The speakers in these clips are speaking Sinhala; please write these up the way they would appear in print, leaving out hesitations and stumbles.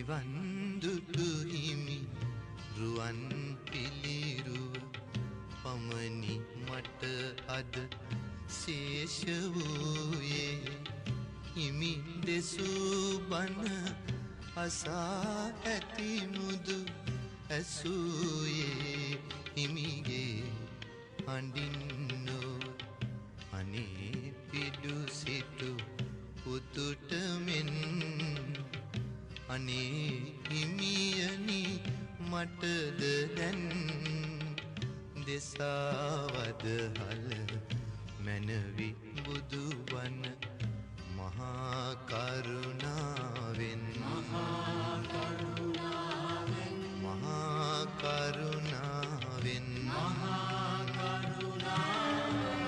නිවන් දුටු හිමි රුවන් පිළිරුව පමණි මට අද ශේෂ වූයේ හිමි දෙසූ බණ අසා ඇති මුදු ඇසූයේ හිමිගේ හඬින්නෝ අනේ පිඩු සිටු පුතුට මෙන් අනේ හිමියනි මටද දැන් දෙසාවද හල මැනවි බුදුවන මහා කරුණාවෙන් මහා කරුණාවෙන් මහා කරුණාවෙන් මහා කරුණාවෙන්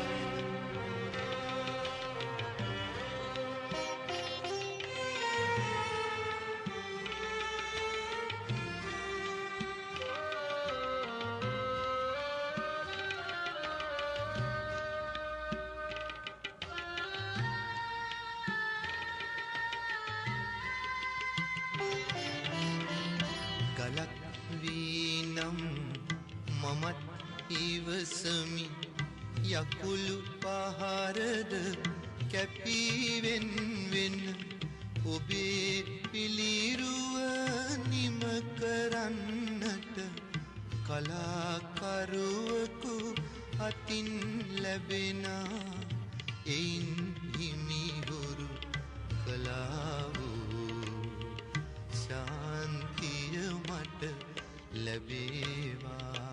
ගලක් වීනම් මමත් ඉවසමි යකුළු පහරද කැපීවෙන් වෙන ඔබේ පිළිරුව නිම කරන්නට කලාකරුවකු අතින් ලැබෙනා එයින් හිමිහුරු කලා වූ ශාන්තිය මට ලැබේවා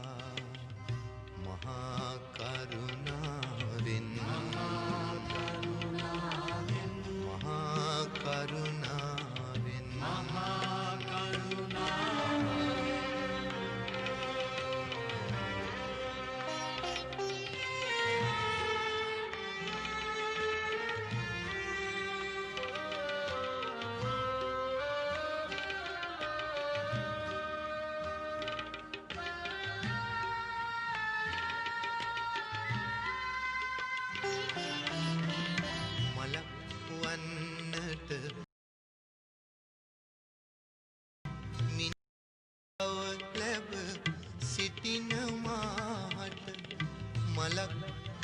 මහා කරුණාවෙන් මහා කරුණාවෙන් මහා කරුණාවෙන් මහා කරුණාවෙන් වන්නට මිනිව ලැබ සිටින මාහට මලක්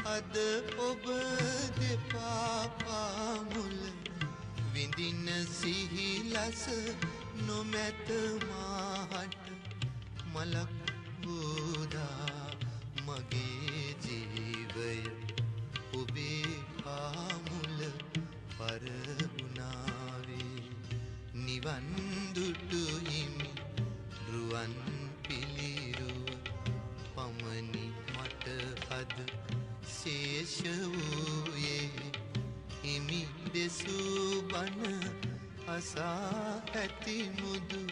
අද ඔබ දෙපා පාමුල විඳින සිහිලස නොමැත මාහට මලක් බෝදා මගේ ජීවය ඔබේ පාමුල පරගුණාවේ නිවන් දුටු හිමි රුවන් පිළිරුව පමණි මට අද ශේෂ වූයේ හිමි දෙසූ බණ අසා ඇති මුදු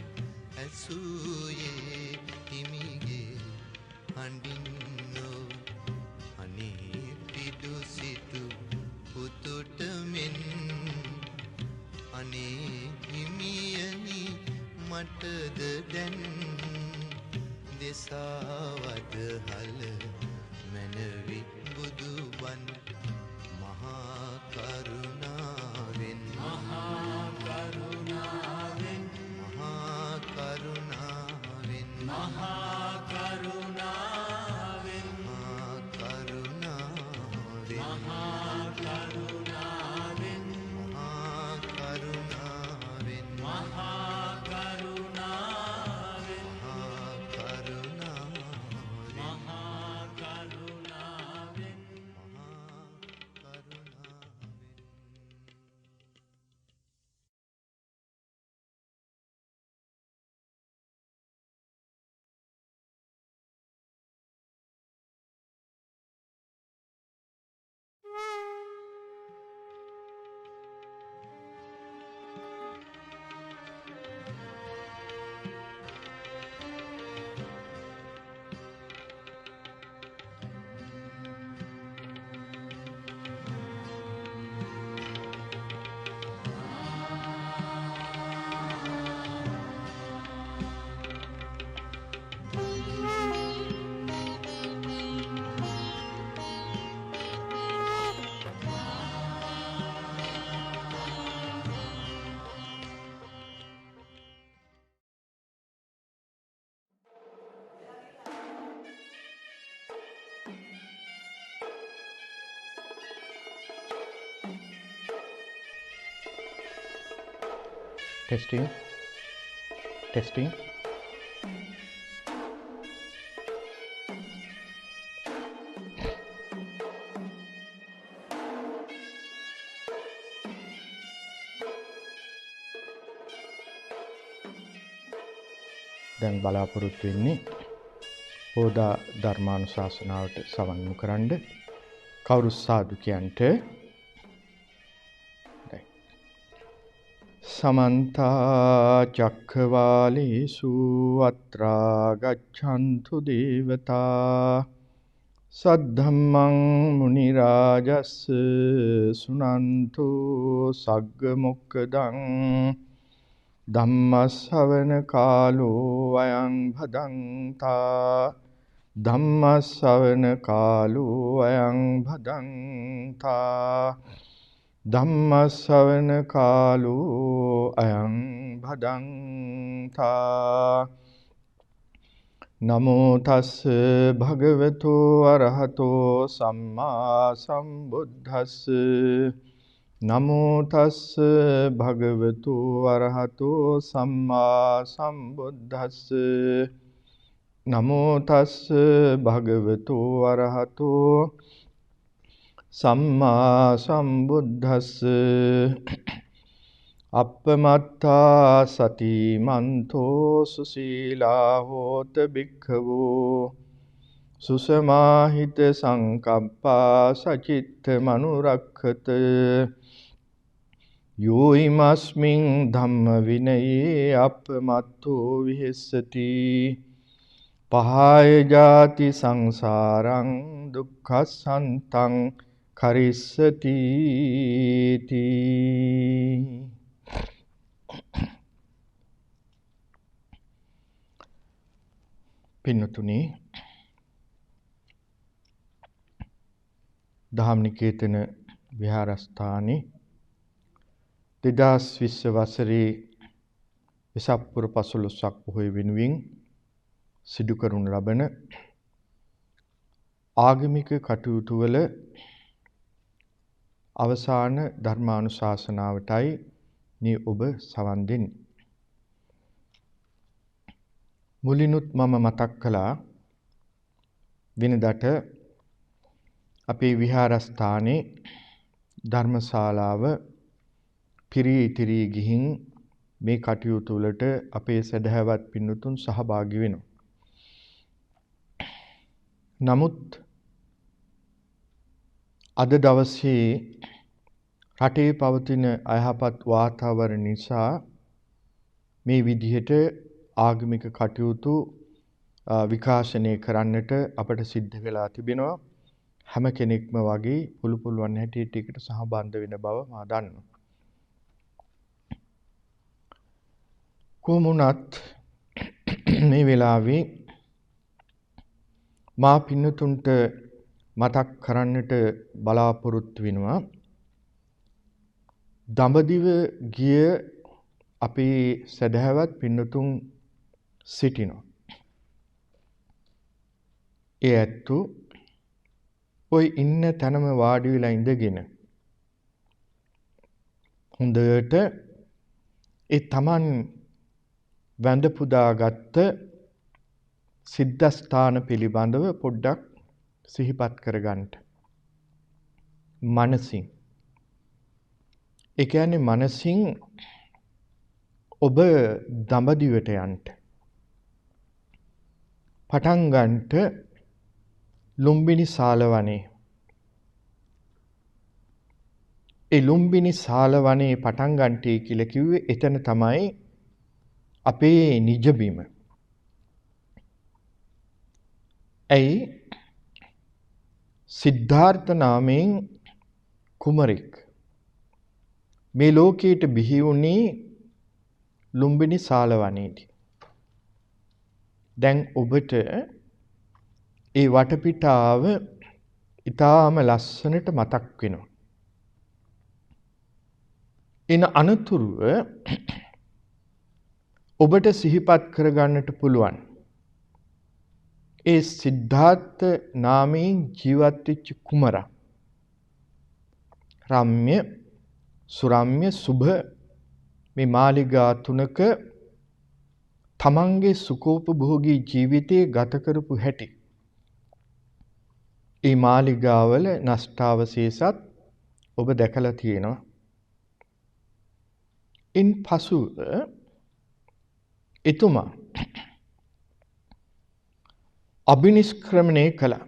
ඇසූයේ හිමිගේ හඬින්නෝ අනේ පිඩු සිටු පුතුට මෙන් අනේ හිමියනි මටද දැන් දෙසාවද හල මැනවි බුදුබන් මහා කරුණාවෙන් මහා කරුණාවෙන් මහා කරුණාවෙන් මහා කරුණාවෙන් මහා කරුණාවෙන් මහා කරුණාවෙන් මහා කරුණාවෙන් මහා කරුණාවෙන් මහා කරුණාවෙන් මහා කරුණාවෙන් මහා කරුණාවෙන් ටෙස්ටිං ටෙස්ටිං. දැන් බලාපොරොත්තු වෙන්නේ පොදා ධර්මානුශාසනාවට සවන්මු කරන්න. කවුරු සාදු කියන්ට. සමන්ත චක්ඛවාලේසු අත්‍රා ගච්ඡන්තු දේවතා සද්ධම්මං මුනි රාජස් සුනන්තු සග්ග මොක්ඛදං ධම්මස්සවන කාලෝ අයං භදංතා ධම්මස්සවන කාලෝ අයං භදංතා ධම්මස්සවන කාලෝ අයං භදංතා. නමෝ තස්ස භගවතු අරහතෝ සම්මා සම්බුද්දස්ස. නමෝ තස්ස භගවතු අරහතෝ සම්මා සම්බුද්දස්ස. නමෝ තස්ස භගවතු අරහතෝ සම්මා සම්බුද්දස්ස. අප්පමත්තා සතිමන්තෝ සුසීලා හෝත භික්ඛවෝ සුසමාහිත සංකප්පා සචිත්ත මනුරක්ඛත යෝයිමස්මින් ධම්ම විනයේ අප්පමත්තෝ විහෙස්සති පහාය ජාති සංසාරං දුක්ඛසන්තං කරිස්සති තී. පින්නතුනි, දහම්නිකේතන විහාරස්ථානයේ 2020 වසරේ වෙසක් පුර 15ක් පොහොය වෙනුවෙන් සිදු කරනු ලබන ආගමික කටයුතු වල අවසාන ධර්මානුශාසනාවටයි මේ ඔබ සවන් දෙන්නේ. මුලිනුත් මම මතක් කළා වෙනදට අපේ විහාරස්ථානයේ ධර්මශාලාව පිරී ගිහින් මේ කටයුතු වලට අපේ සදහවත් පින්නතුන් සහභාගී වෙනවා. නමුත් අද දවසේ රටේ පවතින අයහපත් වාතාවරණ නිසා මේ විදිහට ආගමික කටයුතු විකාශනය කරන්නට අපට සිද්ධ වෙලා තිබෙනවා. හැම කෙනෙක්ම වගේ පුළුවන් හැටියට ඒකට සහභාගී වෙන බව මා දන්නවා. කොමුණත් මේ වෙලාවේ මා පින්නතුන්ට මතක් කරන්නට බලාපොරොත්තු වෙනවා. දඹදිව ගිය අපේ සදහවත් පින්නතුන් සිටිනවා. ඒ ඇත්තු ඔය ඉන්න තැනම වාඩි වෙලා ඉඳගෙන හොඳට ඒ Taman වැඳ පුදාගත්ත සිද්ධාස්ථාන පිළිබඳව පොඩ්ඩක් සිහිපත් කරගන්න. මනසින්. ඒ කියන්නේ මනසින් ඔබ දඹදිවට යන්න. පටන් ගන්නට ලුම්බිනි සාලවනේ. ඒ ලුම්බිනි සාලවනේ පටන් ගන්නටයි කියලා කිව්වේ එතන තමයි අපේ නිජ බිම. ඇයි සිද්ධාර්ථ නාමයෙන් කුමරෙක් මේ ලෝකයට බිහි වුණේ ලුම්බිනි සාලවනේදී. දැන් ඔබට ඒ වටපිටාව ඊටාම ලස්සනට මතක් වෙනවා. එන අනතුරුව ඔබට සිහිපත් කරගන්නට පුළුවන්. ඒ සිද්ධාර්ථ නාමයෙන් ජීවත් වෙච්ච කුමරා රම්‍ය සුරම්‍ය සුභ මේ මාලිගා 3ක තමන්ගේ සුඛෝපභෝගී ජීවිතයේ ගත කරපු හැටි. මේ මාලිගාවල නෂ්ටාවශේෂත් ඔබ දැකලා තියෙනවා. ඉන් පසුව එතුමා අබිනිෂ්ක්‍රමණය කළා.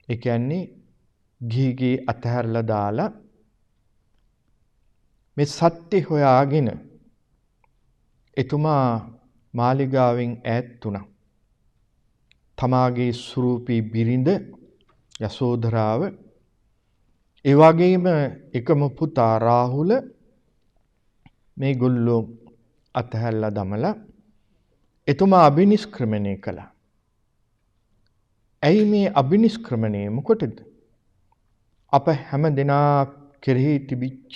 ඒ කියන්නේ ගිහිගේ අතහැරලා දාලා මේ සත්‍ය හොයාගෙන එතුමා මාලිගාවෙන් ඈත් වුණා. තමාගේ සුරූපී බිරිඳ යසෝදරාව ඒ වගේම එකම පුතා රාහුල මේගොල්ලෝ අතහැරලා දමලා එතුමා අබිනිෂ්ක්‍රමණය කළා. ඇයි මේ අබිනිෂ්ක්‍රමණය මොකටද? අප හැම දෙනා කෙරෙහි තිබිච්ච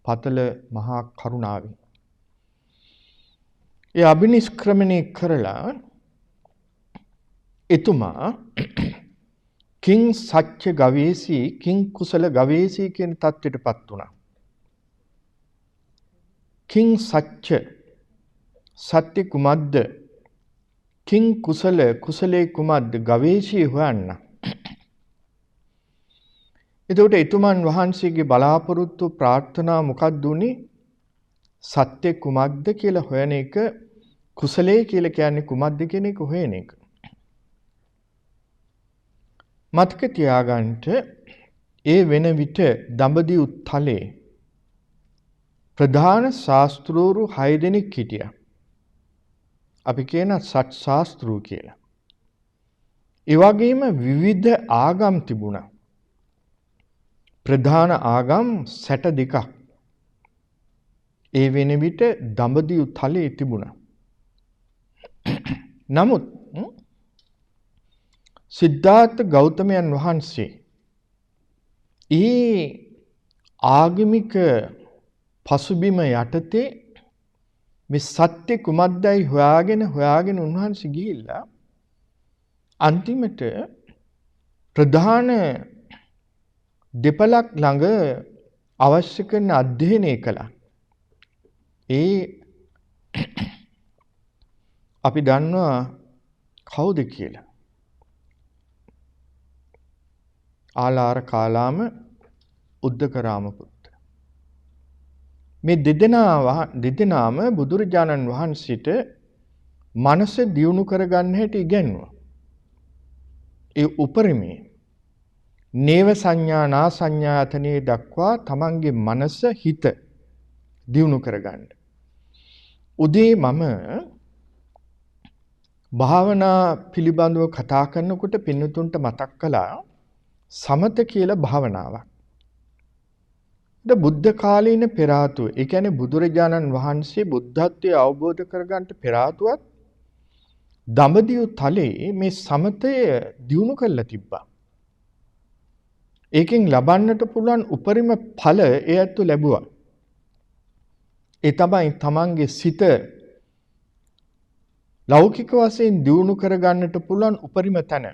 පතල මහා කරුණාවෙන්. ඒ අබිනිෂ්ක්‍රමණය කරලා එතුමා කිං සච්ච ගවේසී කිං කුසල ගවේසී කියන තත්ත්වයටපත් වුණා. කිං සච්ච සත්‍ය කුමද්ද? කිං කුසල කුසලේ කුමද්ද? ගවේෂී හොයන්න. එතකොට එතුමන් වහන්සේගේ බලාපොරොත්තු ප්‍රාර්ථනා මොකක්ද උනේ? සත්‍ය කුමක්ද කියලා හොයන එක, කුසලයේ කියලා කියන්නේ කුමක්ද කියන එක හොයන එක. මතක තියාගන්න ඒ වෙන විට දඹදිව් තලේ ප්‍රධාන ශාස්ත්‍රූරු 6 දෙනෙක් හිටියා. අපි කියන සත් ශාස්ත්‍රූ කියලා. ඒ වගේම විවිධ ආගම් තිබුණා. ප්‍රධාන ආගම් 62ක් ඒ වෙන විට දඹදිව් තලයේ තිබුණා. නමුත් සිද්ධාර්ථ ගෞතමයන් වහන්සේ ඒ ආගමික පසුබිම යටතේ මේ සත්‍ය කුමද්දයි හොයාගෙන උන්වහන්සේ ගිහිල්ලා අන්තිමට ප්‍රධාන දෙපළක් ළඟ අවශ්‍ය කරන අධ්‍යයනය කළා. ඒ අපි දන්නවා කවුද කියලා. ආලාර කාලාම උද්දකරාම පුත්‍ර. මේ දෙදෙනාම බුදුරජාණන් වහන්සේට මනස දියුණු කරගන්න හැටි ඉගැන්වුවා. ඒ උපරිමේ නේව සංඥා නා සංඥාතනේ දක්වා තමන්ගේ මනස හිත දියුණු කරගන්න. උදේ මම භාවනා පිළිබඳව කතා කරනකොට පින්නතුන්ට මතක් කළා සමත කියලා භාවනාවක්. බුද්ධ කාලීන පෙර ආතුව, ඒ කියන්නේ බුදුරජාණන් වහන්සේ බුද්ධත්වයේ අවබෝධ කරගන්න පෙර ආතුවත් දඹදිව් තලයේ මේ සමතය දියුණු කරලා තිබ්බා. ඒකෙන් ලබන්නට පුළුවන් උපරිම ඵල ඒ ඇත්තු ලැබුවා. ඒ තමයි තමන්ගේ සිත ලෞකික වශයෙන් දියුණු කරගන්නට පුළුවන් උපරිම තැන.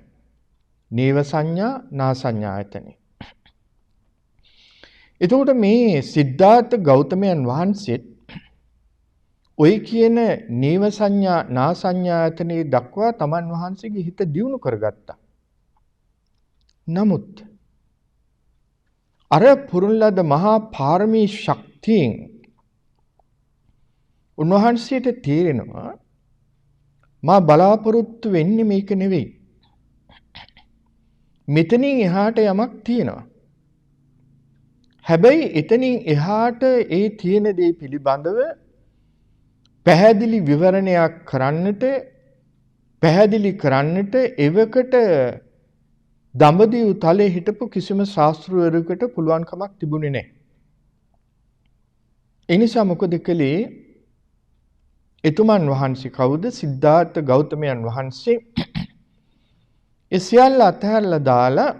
නේව සංඥා නා සංඥායතනෙ. එතකොට මේ සිද්ධාර්ථ ගෞතමයන් වහන්සේත් ඔය කියන නේව සංඥා නා සංඥායතනෙ දක්වා තමන් වහන්සේගේ හිත දියුණු කරගත්තා. නමුත් අර පුරුණ ලද මහා පාරමී ශක්තියෙන් උන්වහන්සේට තේරෙනවා මා බලාපොරොත්තු වෙන්නේ මේක නෙවෙයි. මෙතනින් එහාට යමක් තියෙනවා. හැබැයි එතනින් එහාට ඒ තියෙන දේ පිළිබඳව පැහැදිලි විවරණයක් පැහැදිලි කරන්නට එවකට දඹදිව් තලයේ හිටපු කිසිම ශාස්ත්‍රවරයෙකුට පුළුවන් කමක් තිබුණේ නැහැ. ඒ නිසා මොකද කළේ? එතුමන් වහන්සේ කවුද? සිද්ධාර්ථ ගෞතමයන් වහන්සේ ඒ සියල්ල අතහැරලා දාලා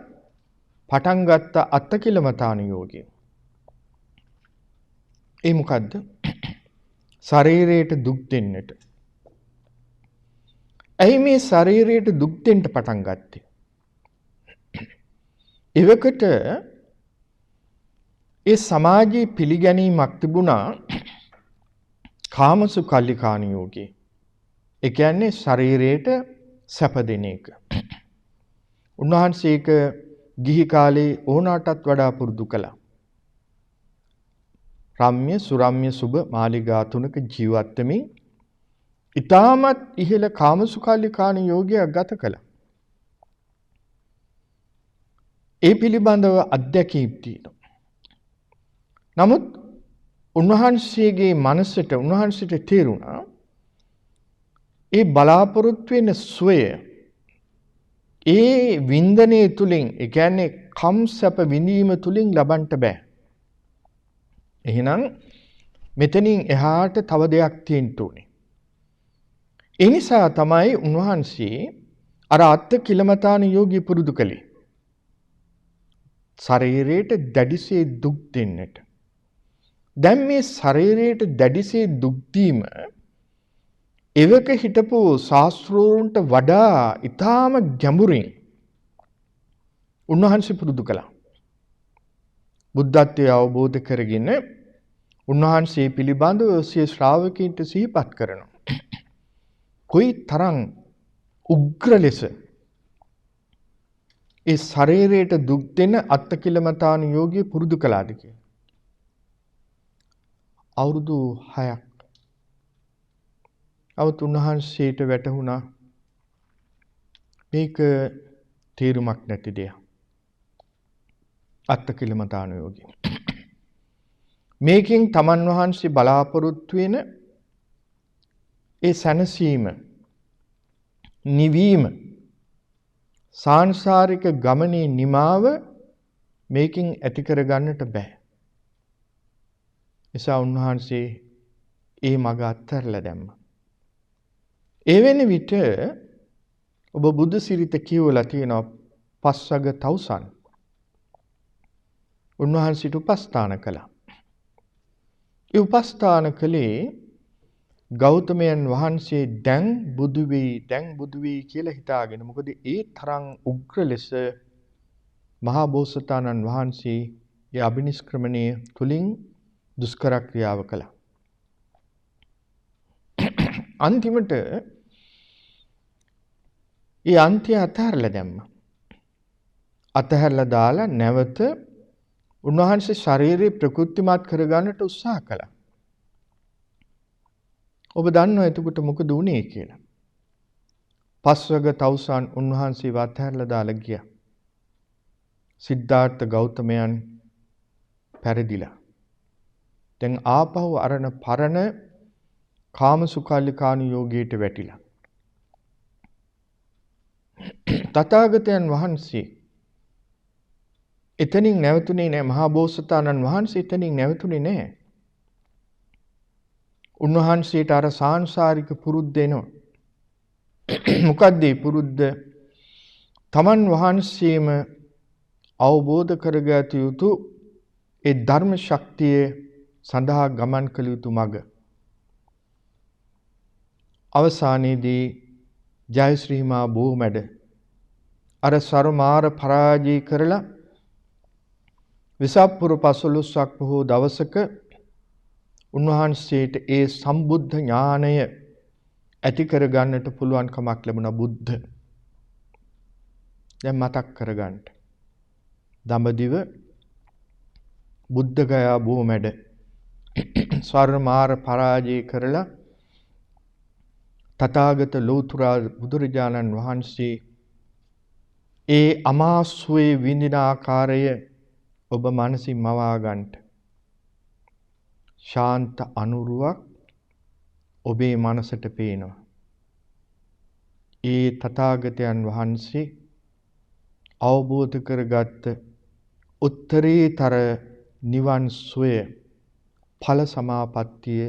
පටන් ගත්ත අත්තකිලමතාන යෝගය. ඒ මොකද්ද? ශරීරයට දුක් දෙන්නට. ඇයි මේ ශරීරයට දුක් දෙන්න පටන් ගත්තේ? එවකට ඒ සමාජයේ පිළිගැනීමක් තිබුණා කාමසුකල්ලිකාණ යෝගී. ඒ කියන්නේ ශරීරයට සැප දෙන එක. උන්වහන්සේ ඒක ගිහි කාලේ ඕනාටත් වඩා පුරුදු කළා. රම්‍ය සුරම්‍ය සුබ මාලිගා තුනක ජීවත් වෙමින් ඊටමත් ඉහළ කාමසුකල්ලිකාණ යෝගයක් ගත කළා. ඒ පිළිබඳව අත්දැකීම් තියෙනවා. නමුත් උන්වහන්සේගේ මනසට උන්වහන්සේට තේරුණා ඒ බලාපොරොත්තු වෙන සුවය ඒ වින්දනයේ තුලින් ඒ කියන්නේ කම් සැප විඳීම තුලින් ලබන්න බෑ. එහෙනම් මෙතනින් එහාට තව දෙයක් තියෙන්න ඕනේ. ඒ නිසා තමයි උන්වහන්සේ අර අත්ත කිලමතාන යෝගී පුරුදු කළේ. ශරීරයට දැඩිසේ දුක් දෙන්නට. දැන් මේ ශරීරයට දැඩිසේ දුක් දීම එවක හිටපු ශාස්ත්‍රෝන්ට වඩා ඊටාම ගැඹුරින් උන්වහන්සේ පුරුදු කළා. බුද්ධත්වයේ අවබෝධ කරගෙන උන්වහන්සේ පිළිබඳව සිය ශ්‍රාවකීන්ට සිහිපත් කරනවා. කොයි තරම් උග්‍ර ලෙස ඒ ශරීරයට දුක් දෙන අත්තකිලමතාන යෝගී පුරුදු කළාද කියලා. අවුරුදු 6ක් අවුත් උන්වහන්සේට වැටහුණා මේක තේරුමක් නැති දෙයක්. අත්තකිලමතාන යෝගී. මේකෙන් තමන් වහන්සේ බලාපොරොත්තු වෙන ඒ සැනසීම නිවීම සාංශාරික ගමනේ නිමාව මේකෙන් ඇති කර ගන්නට බෑ. නිසා උන්වහන්සේ ඒ මඟ අත්හැරලා දැම්මා. ඒ වෙන විට ඔබ බුදු සිරිත කියවලා තියෙනවා පස්වග තවුසන්. උන්වහන්සේට උපස්ථාන කළා. ඒ උපස්ථාන කළේ ගෞතමයන් වහන්සේ දැන් බුදු වෙයි කියලා හිතාගෙන. මොකද ඒ තරම් උග්‍ර ලෙස මහා බෝසතාණන් වහන්සේ ඒ අභිනිෂ්ක්‍රමණයේ තුලින් දුෂ්කර ක්‍රියාව කළා. අන්තිමට ඒ අන්ත්‍ය අතහැරලා දැම්මා. අතහැරලා දාලා නැවත උන්වහන්සේ ශාරීරික ප්‍රකෘතිමත් කරගන්නට උත්සාහ කළා. ඔබ දන්නවා එතකොට මොකද වුනේ කියලා. පස්වග තවුසන් උන්වහන්සේ අතහැරලා දාලා ගියා. සිද්ධාර්ථ ගෞතමයන් පැරදිලා. දැන් ආපහු අරණ පරණ කාමසුඛාලිකාණු යෝගයට වැටිලා. තථාගතයන් වහන්සේ එතනින් නැවතුනේ නැහැ. මහා බෝසතාණන් වහන්සේ එතනින් නැවතුනේ නැහැ. උන්වහන්සේට අර සාංශාරික පුරුද්ද එනවා. මොකක්ද ඒ පුරුද්ද? තමන් වහන්සේම අවබෝධ කරගත යුතු ඒ ධර්ම ශක්තිය සඳහා ගමන් කළ යුතු මඟ. අවසානයේදී ජයශ්‍රී මා බෝමැඩ අර සරමාර පරාජය කරලා විසප්පුර 15ක් බොහෝ දවසක උන්වහන්සේට ඒ සම්බුද්ධ ඥානය ඇති කර ගන්නට පුළුවන් කමක් ලැබුණා. බුද්ධ දැන් මතක් කරගන්න. දඹදිව බුද්ධගයා බෝමැඩ සරමාර පරාජය කරලා තථාගත ලෝතර බුදුරජාණන් වහන්සේ ඒ අමාසුවේ විඳින ආකාරය ඔබ මනසින් මවා ගන්නට. ශාන්ත අනුරුවක් ඔබේ මනසට පේනවා. ඒ තථාගතයන් වහන්සේ අවබෝධ කරගත්ත උත්තරීතර නිවන් සුවය ඵල සමාපත්තිය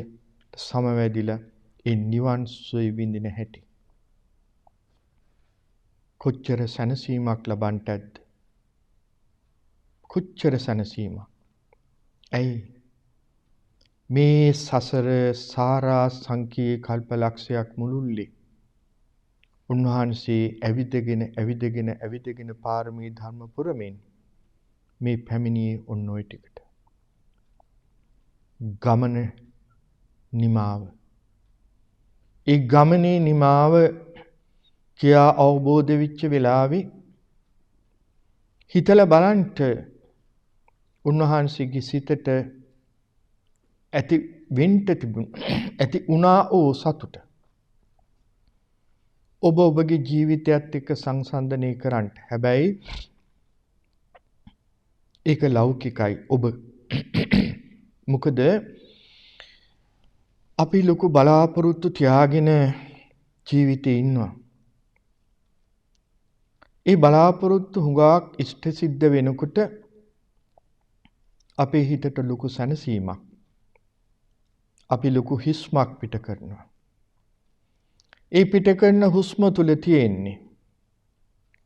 සමවැදිලා ඒ නිවන් සුවය විඳින හැටි. කොච්චර සැනසීමක් ලබන්නටද? කොච්චර සැනසීමක්. ඇයි මේ සසර සාරා සංකේ කල්පලක්ෂයක් මුළුල්ලේ උන්වහන්සේ ඇවිදගෙන පාරමී ධර්ම පුරමින් මේ පැමිණියේ ඔන්න ඔය ටිකට. ගමන නිමාව. ඒ ගමනේ නිමාව කියා අවබෝධ වෙච්ච වෙලාවේ හිතලා බලන්ට උන්වහන්සේගේ සිතට ඇති වෙන්න තිබුණ ඇති උනා ඕ සතුට ඔබ ඔබගේ ජීවිතයත් එක්ක සංසන්දනය කරන්න. හැබැයි ඒක ලෞකිකයි. ඔබ මොකද අපි ලොකු බලාපොරොත්තු තියාගෙන ජීවිතේ ඉන්නවා. ඒ බලාපොරොත්තු හුඟක් ඉෂ්ට සිද්ධ වෙනකොට අපේ හිතට ලොකු සැනසීමක්, අපි ලොකු හිස්මක් පිට කරනවා. ඒ පිට කරන හුස්ම තුල තියෙන්නේ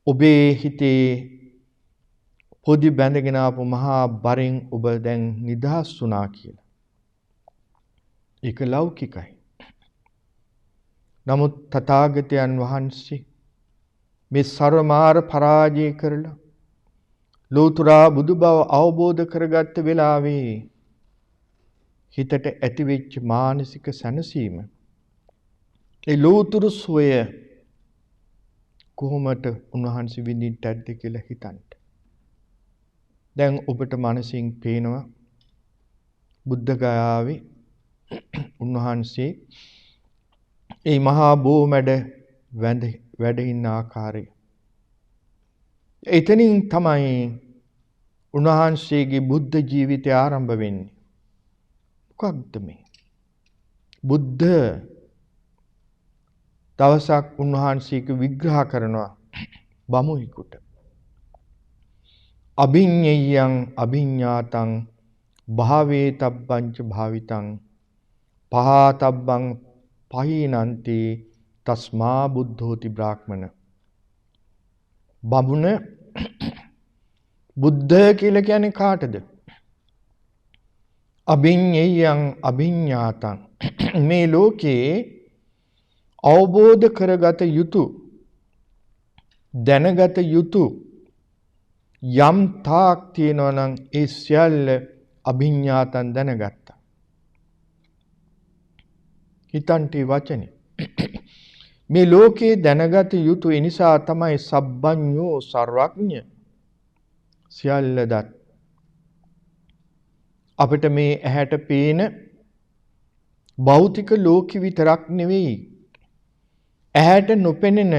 ඔබේ හිතේ පොඩි බැඳගෙන ආපු මහා බරෙන් ඔබ දැන් නිදහස් වුණා කියලා. ඒක ලෞකිකයි. නමුත් තථාගතයන් වහන්සේ මේ සර්වමාර පරාජය කරලා ලෝතුරා බුදු බව අවබෝධ කරගත්ත වෙලාවේ හිතට ඇතිවෙච්ච මානසික සැනසීම, ඒ ලෝතුරු සුවය කොහොමද උන්වහන්සේ විඳින්නටද කියලා හිතන්න. දැන් ඔබට මනසින් පේනවා බුද්ධ ගයාවේ උන්වහන්සේ ඒ මහා බෝමැඩ වැඩ ඉන්න ආකාරය. එතනින් තමයි උන්වහන්සේගේ බුද්ධ ජීවිතය ආරම්භ වෙන්නේ. මොකක්ද මේ? බුද්ධ දවසක් උන්වහන්සේක විග්‍රහ කරනවා බමුණෙකුට. අභිඤ්ඤයං අභිඤ්ඤාතං භාවේ තබ්බංච භාවිතං පහතබ්බං පහීනන්ති තස්මා බුද්ධෝති බ්‍රාහ්මණ. බමුණ බුද්ධ කියලා කියන්නේ කාටද? අභිඤ්ඤයං අභිඤ්ඤාතං. මේ ලෝකේ අවබෝධ කරගත යුතු, දැනගත යුතු යම් තාක් තියෙනවා නම් ඒ සියල්ල අභිඤ්ඤාතං දැනගත්තා. හිතන්ටි වචනේ. මේ ලෝකේ දැනගත යුතු ඒ නිසා තමයි සබ්බඤ්ඤෝ සර්වඥ සියල්ල දත්. අපිට මේ ඇහැට පේන භෞතික ලෝකෙ විතරක් නෙවෙයි, ඇහැට නොපෙනෙන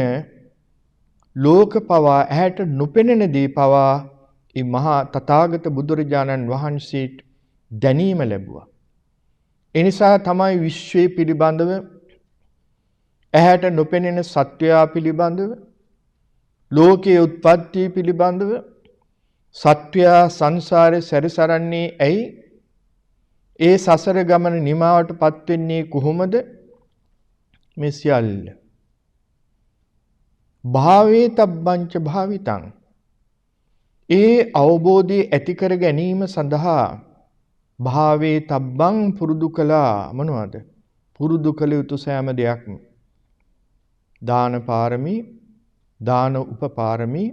ලෝක පවා, ඇහැට නොපෙනෙන දේ පවා මේ මහා තථාගත බුදුරජාණන් වහන්සේට දැනීම ලැබුවා. ඒ නිසා තමයි විශ්වය පිළිබඳව, ඇහැට නොපෙනෙන සත්වයා පිළිබඳව, ලෝකයේ උත්පත්ති පිළිබඳව සත්වයා සංසාරේ සැරිසරන්නේ ඇයි? ඒ සසර ගමන නිමාවටපත් වෙන්නේ කොහොමද? මේ සියල්ල භාවේ තබ්බංච භාවිතං. ඒ අවබෝධය ඇති කර ගැනීම සඳහා භාවේ තබ්බං පුරුදු කළා. මොනවද? පුරුදු කළ යුතු සෑම දෙයක්ම. දාන පාරමී, දාන උපපාරමී,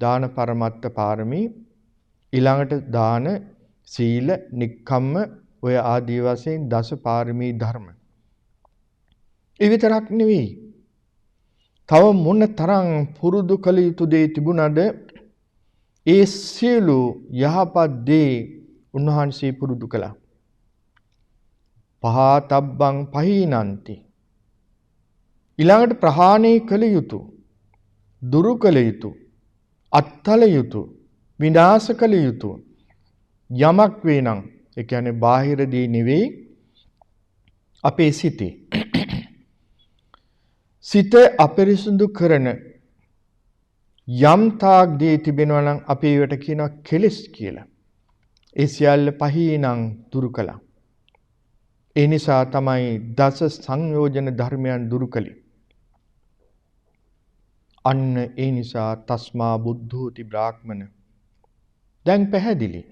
දාන පරමත්ත පාරමී, ඊළඟට දාන, සීල, නික්කම්ම, ඔය ආදී වශයෙන් දස පාරමී ධර්ම. ඒ විතරක් නෙවෙයි. තව මොන තරම් පුරුදු කළ යුතු දේ තිබුණද? ඒ සියලු යහපත් දේ උන්වහන්සේ පුරුදු කළා. පහතබ්බං පහීනන්ති. ඊළඟට ප්‍රහාණය කළ යුතු, දුරු කළ යුතු, අත්හල යුතු, විනාශ කළ යුතු යමක් වේ නම්, ඒ කියන්නේ බාහිර දේ නෙවෙයි, අපේ සිතේ සිත අපරිසුදු කරන යම් තාක් දේ තිබෙනවා නම් අපි ඒවට කියනවා කෙලෙස් කියලා. ඒ සියල්ල පහීනං දුරු කළා. ඒ නිසා තමයි දස සංයෝජන ධර්මයන් දුරු කළේ. අන්න ඒ නිසා තස්මා බුද්ධෝති බ්‍රාහ්මණ. දැන් පැහැදිලි.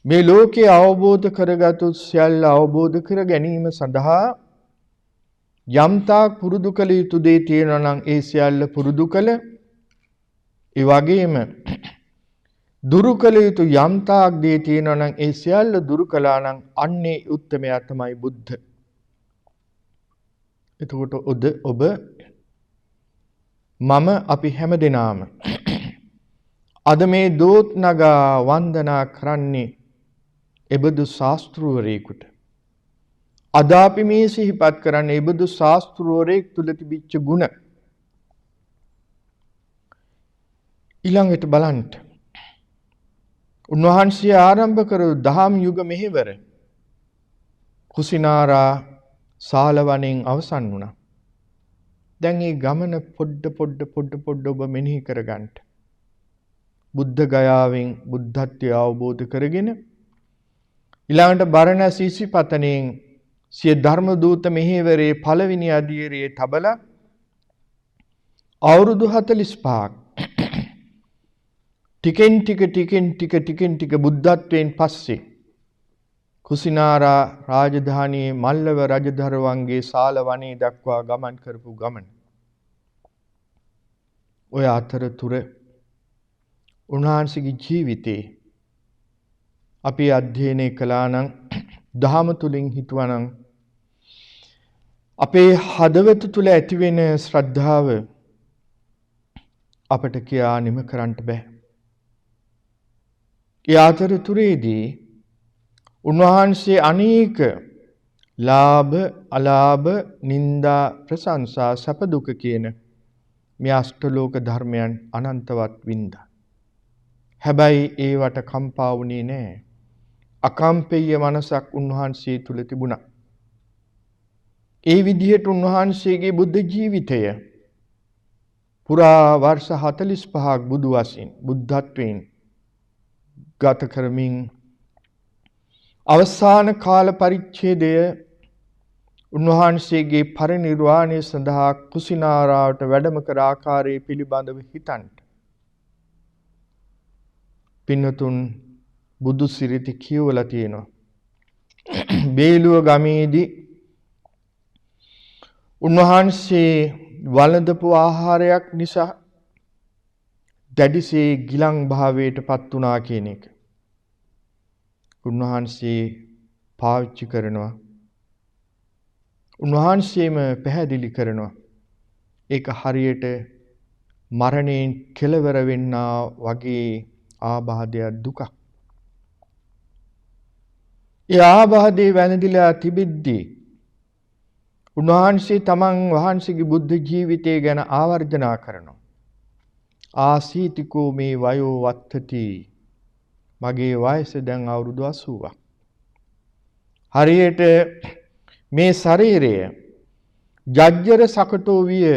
මේ ලෝකේ අවබෝධ කරගත්තු සියල්ල අවබෝධ කර ගැනීම සඳහා යම්තාක් පුරුදු කළ යුතු දේ තියෙනවා නම් ඒ සියල්ල පුරුදු කළ, ඒ වගේම දුරු කළ යුතු යම් තාක් දේ තියෙනවා නම් ඒ සියල්ල දුරු කළා නම් අන්නේ උත්තමයා තමයි බුද්ධ. එතකොට ඔබ මම අපි හැමදෙනාම අද මේ දෝත් නගා වන්දනා කරන්නේ එබඳු ශාස්ත්‍රූවරයෙකුට. අද අපි මේ සිහිපත් කරන්නේ එබඳු ශාස්ත්‍රූවරයෙක් තුල තිබිච්ච ගුණ. ඊළඟට බලන්න. උන්වහන්සේ ආරම්භ කරු දහම් යුග මෙහෙවර කුසිනාරා සාලවණෙන් අවසන් වුණා. දැන් මේ ගමන පොඩ්ඩ ඔබ මෙනෙහි කරගන්න. බුද්ධ ගයාවෙන් බුද්ධත්වය අවබෝධ කරගෙන ඊළඟට බරණැස් ඉසිපතනෙන් සිය ධර්ම දූත මෙහෙවරේ පළවෙනි අදියරේ තබලා අවුරුදු 45ක් ටිකෙන් ටික බුද්ධත්වයෙන් පස්සේ කුසිනාරා රාජධානියේ මල්ලව රජදරුවන්ගේ ශාල වනයේ දක්වා ගමන් කරපු ගමන. ඔය අතරතුර උන්වහන්සේගේ ජීවිතේ අපි අධ්‍යයනය කළා නම් දහම තුලින් හිතුවා නම් අපේ හදවත තුල ඇතිවෙන ශ්‍රද්ධාව අපට කියා නිම කරන්න බෑ. ඒ අතරතුරේදී උන්වහන්සේ අනේක ලාභ අලාභ නිന്ദා ප්‍රශංසා සැප දුක කියන මේ අෂ්ටලෝක ධර්මයන් අනන්තවත් වින්දා. හැබැයි ඒවට කම්පා වුණේ නැහැ. අකම්පේය මනසක් උන්වහන්සේ තුල තිබුණා. ඒ විදිහට උන්වහන්සේගේ බුද්ධ ජීවිතය පුරා වර්ෂ 45ක් බුදු වශයෙන් බුද්ධත්වයෙන් ගත කරමින් අවසාන කාල පරිච්ඡේදය උන්වහන්සේගේ පරිනිර්වාණය සඳහා කුසිනාරාවට වැඩම කර ආකාරයේ පිළිබඳව හිතන්න. පින්නතුන් බුදු සිරිත කියවලා තියෙනවා. බේලුව ගමේදී උන්වහන්සේ වළඳපු ආහාරයක් නිසා දැඩිසේ ගිලන් භාවයට පත් වුණා කියන එක. උන්වහන්සේ පාවිච්චි කරනවා. උන්වහන්සේම පැහැදිලි කරනවා. ඒක හරියට මරණයෙන් කෙලවර වෙන්නා වගේ ආබාධයක් දුකක්. ඒ ආබාධේ වැළඳිලා තිබෙද්දී උන්වහන්සේ තමන් වහන්සේගේ බුද්ධ ජීවිතය ගැන ආවර්ජනා කරනවා. ආසීතිකෝ මේ වයෝ වත්තති. මගේ වයස දැන් අවුරුදු 80ක්. හරියට මේ ශරීරය ජජ්ජර සකටෝ විය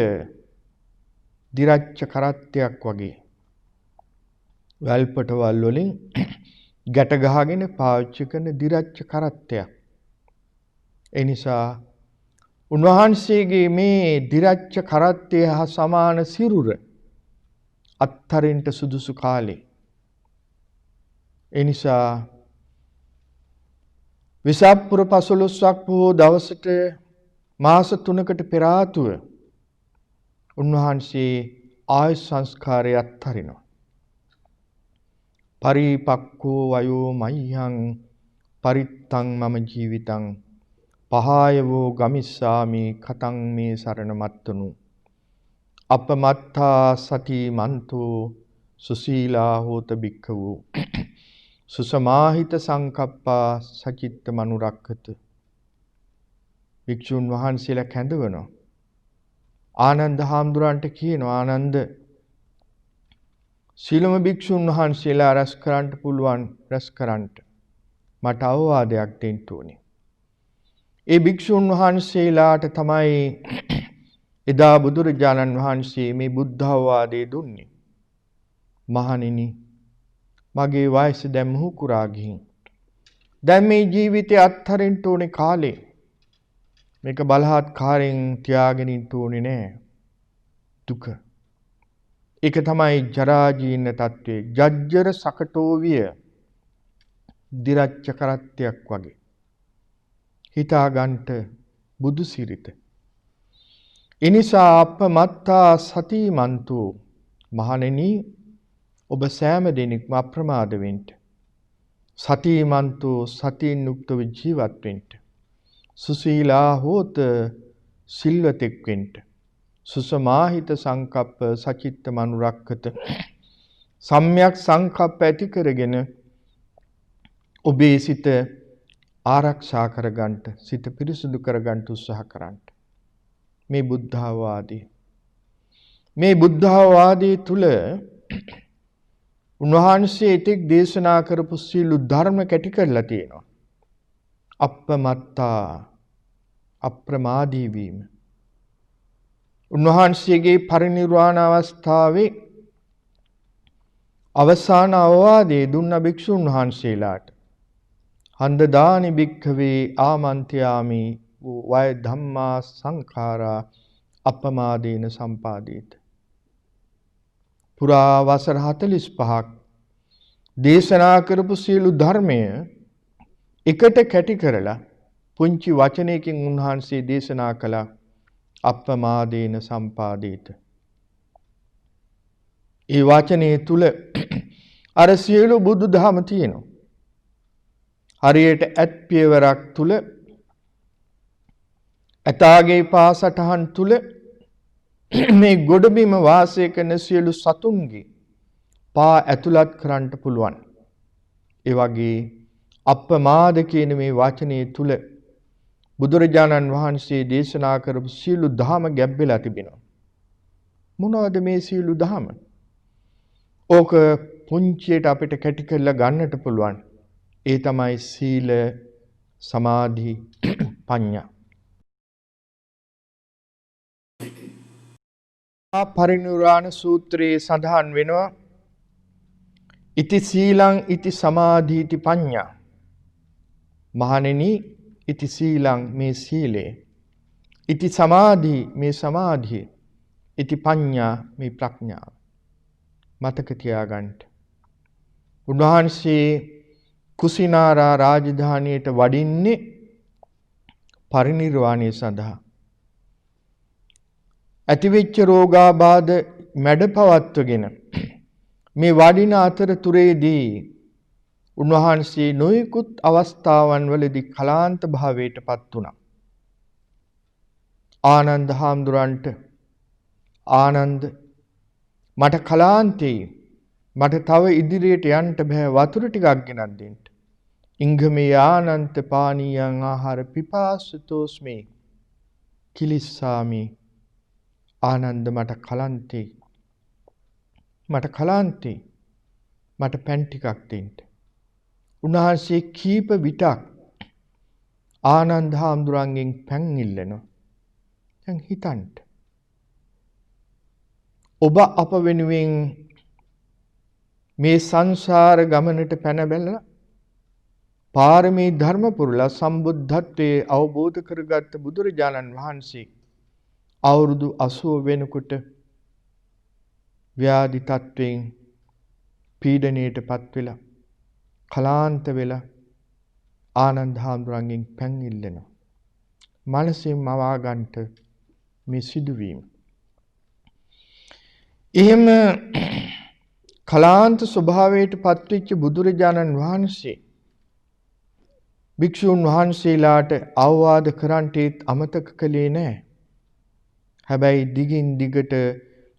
දිරච්ච කරත්තයක් වගේ. වැල්පටවල් වලින් ගැට ගහගෙන පාවිච්චි කරන දිරච්ච කරත්තයක්. ඒ නිසා උන්වහන්සේගේ මේ දිරච්ච කරත්තය හා සමාන සිරුර අත්තරින්ට සුදුසු කාලේ. ඒ නිසා විසප්පුර 15ක් පොහොව දවසට මාස 3කට පෙර ආතුව උන්වහන්සේ ආයු සංස්කාරය අත්හරිනවා. පරිපක්ඛෝ වයෝ මය්‍යං පරිත්තං මම ජීවිතං පහායවෝ ගමිස්සාමි කතං මේ සරණ මත්තනු අපමත්තා සති මන්තෝ සුසීලා හෝත භික්ඛවෝ සුසමාහිත සංකප්පා සචිත්ත මනුරක්ඛත. භික්ෂුන් වහන්සේලා කැඳවනවා. ආනන්ද හාමුදුරන්ට කියනවා ආනන්ද සීලම භික්ෂුන් වහන්සේලා රැස් කරන්න පුළුවන් රැස් කරන්න මට අවවාදයක් දෙන්න ඕනේ. ඒ භික්ෂුන් වහන්සේලාට තමයි එදා බුදුරජාණන් වහන්සේ මේ බුද්ධ අවවාදය දුන්නේ. මහණෙනි මගේ වයස දැන් මුහු කුරා ගිහින් දැන් මේ ජීවිතය අත්හරින්න ඕනේ කාලේ. මේක බලහත්කාරයෙන් තියාගෙන ඉන්න ඕනේ නෑ. දුක. ඒක තමයි ජරා ජීර්ණ තත්වයේ ජජ්ජර සකටෝ විය දිරච්ච කරත්තයක් වගේ. හිතා ගන්නට බුදු සිරිත. එනිසා අපමත්තා සතිමන්තෝ මහණෙනි ඔබ සෑම දෙනෙක්ම අප්‍රමාද වෙන්න. සතිමන්තෝ සතියෙන් යුක්තව ජීවත් වෙන්න. සුසීලා හෝත සිල්වතෙක් වෙන්න. සුසමාහිත සංකප්ප සචිත්ත මනුරක්කත. සම්‍යක් සංකප්ප ඇති කරගෙන ඔබේ සිත ආරක්ෂා කරගන්න, සිත පිරිසුදු කරගන්න උත්සාහ කරන්න. මේ බුද්ධාවාදී. මේ බුද්ධාවාදී තුල උන්වහන්සේ එතෙක් දේශනා කරපු සීළු ධර්ම කැටි කරලා තියෙනවා. අප්පමත්තා අප්‍රමාදී වීම. උන්වහන්සේගේ පරිනිර්වාණ අවස්ථාවේ අවසාන අවවාදයේ දුන්න භික්ෂුන් වහන්සේලාට හන්දදානි භික්ඛවේ ආමන්ත්‍යාමි වය ධම්මා සංඛාරා අප්පමාදේන සම්පාදේත. පුරා වසර 45ක් දේශනා කරපු සියලු ධර්මය එකට කැටි කරලා පුංචි වචනයකින් උන්වහන්සේ දේශනා කළා අප්පමාදේන සම්පාදේත. ඒ වචනේ තුල අර සියලු බුදු දහම තියෙනවා. හරියට ඇත් පියවරක් තුල ඇතාගේ පාසටහන් තුල මේ ගොඩබිම වාසය කරන සියලු සතුන්ගේ පා ඇතුළත් කරන්න පුළුවන්. ඒ වගේ අප්පමාද කියන මේ වචනේ තුල බුදුරජාණන් වහන්සේ දේශනා කරපු සියලු ධහම ගැඹෙලා තිබෙනවා. මොනවද මේ සියලු ධහම? ඕක පුංචියට අපිට කැටි කරලා ගන්නට පුළුවන්. ඒ තමයි සීල, සමාධි, ප්‍රඥා. පරිනිර්වාණ සූත්‍රයේ සඳහන් වෙනවා ඉති සීලං ඉති සමාධි ඉති පඤ්ඤා. මහණෙනි, ඉති සීලං මේ සීලය, ඉති සමාධි මේ සමාධිය, ඉති පඤ්ඤා මේ ප්‍රඥාව. මතක තියාගන්න. උන්වහන්සේ කුසිනාරා රාජධානියට වඩින්නේ පරිනිර්වාණය සඳහා. ඇතිවෙච්ච රෝගාබාධ මැඩ පවත්වගෙන මේ වඩින අතරතුරේදී උන්වහන්සේ නොයෙකුත් අවස්ථාවන් වලදී කලාන්ත භාවයට පත් වුණා. ආනන්ද හාමුදුරන්ට ආනන්ද මට කලාන්තේ මට තව ඉදිරියට යන්න බෑ, වතුර ටිකක් ගෙනත් දෙන්න. ඉංගමේ ආනන්ත පානීයං ආහාර පිපාසුතෝස්මි කිලිස්සාමි. ආනන්ද මට කලන්තේ මට පැන් ටිකක් දෙන්න. උන්වහන්සේ කීප විටක් ආනන්ද හාමුදුරන්ගෙන් පැන් ඉල්ලනවා. දැන් හිතන්න, ඔබ අප වෙනුවෙන් මේ සංසාර ගමනට පැන බැලලා පාරමී ධර්ම පුරලා සම්බුද්ධත්වයේ අවබෝධ කරගත්ත බුදුරජාණන් වහන්සේ අවුරුදු 80 වෙනකොට ව්‍යාධි තත්වයෙන් පීඩණයටපත් වෙලා කලාන්ත වෙලා ආනන්ද හාමුදුරන්ගෙන් පැන් ඉල්ලනවා. මනසින් මවා ගන්නට මේ සිදුවීම. එහෙම කලාන්ත ස්වභාවයට පත්වෙච්ච බුදුරජාණන් වහන්සේ භික්ෂුන් වහන්සේලාට අවවාද කරන්නටත් අමතක කළේ නැහැ. හැබැයි දිගින් දිගට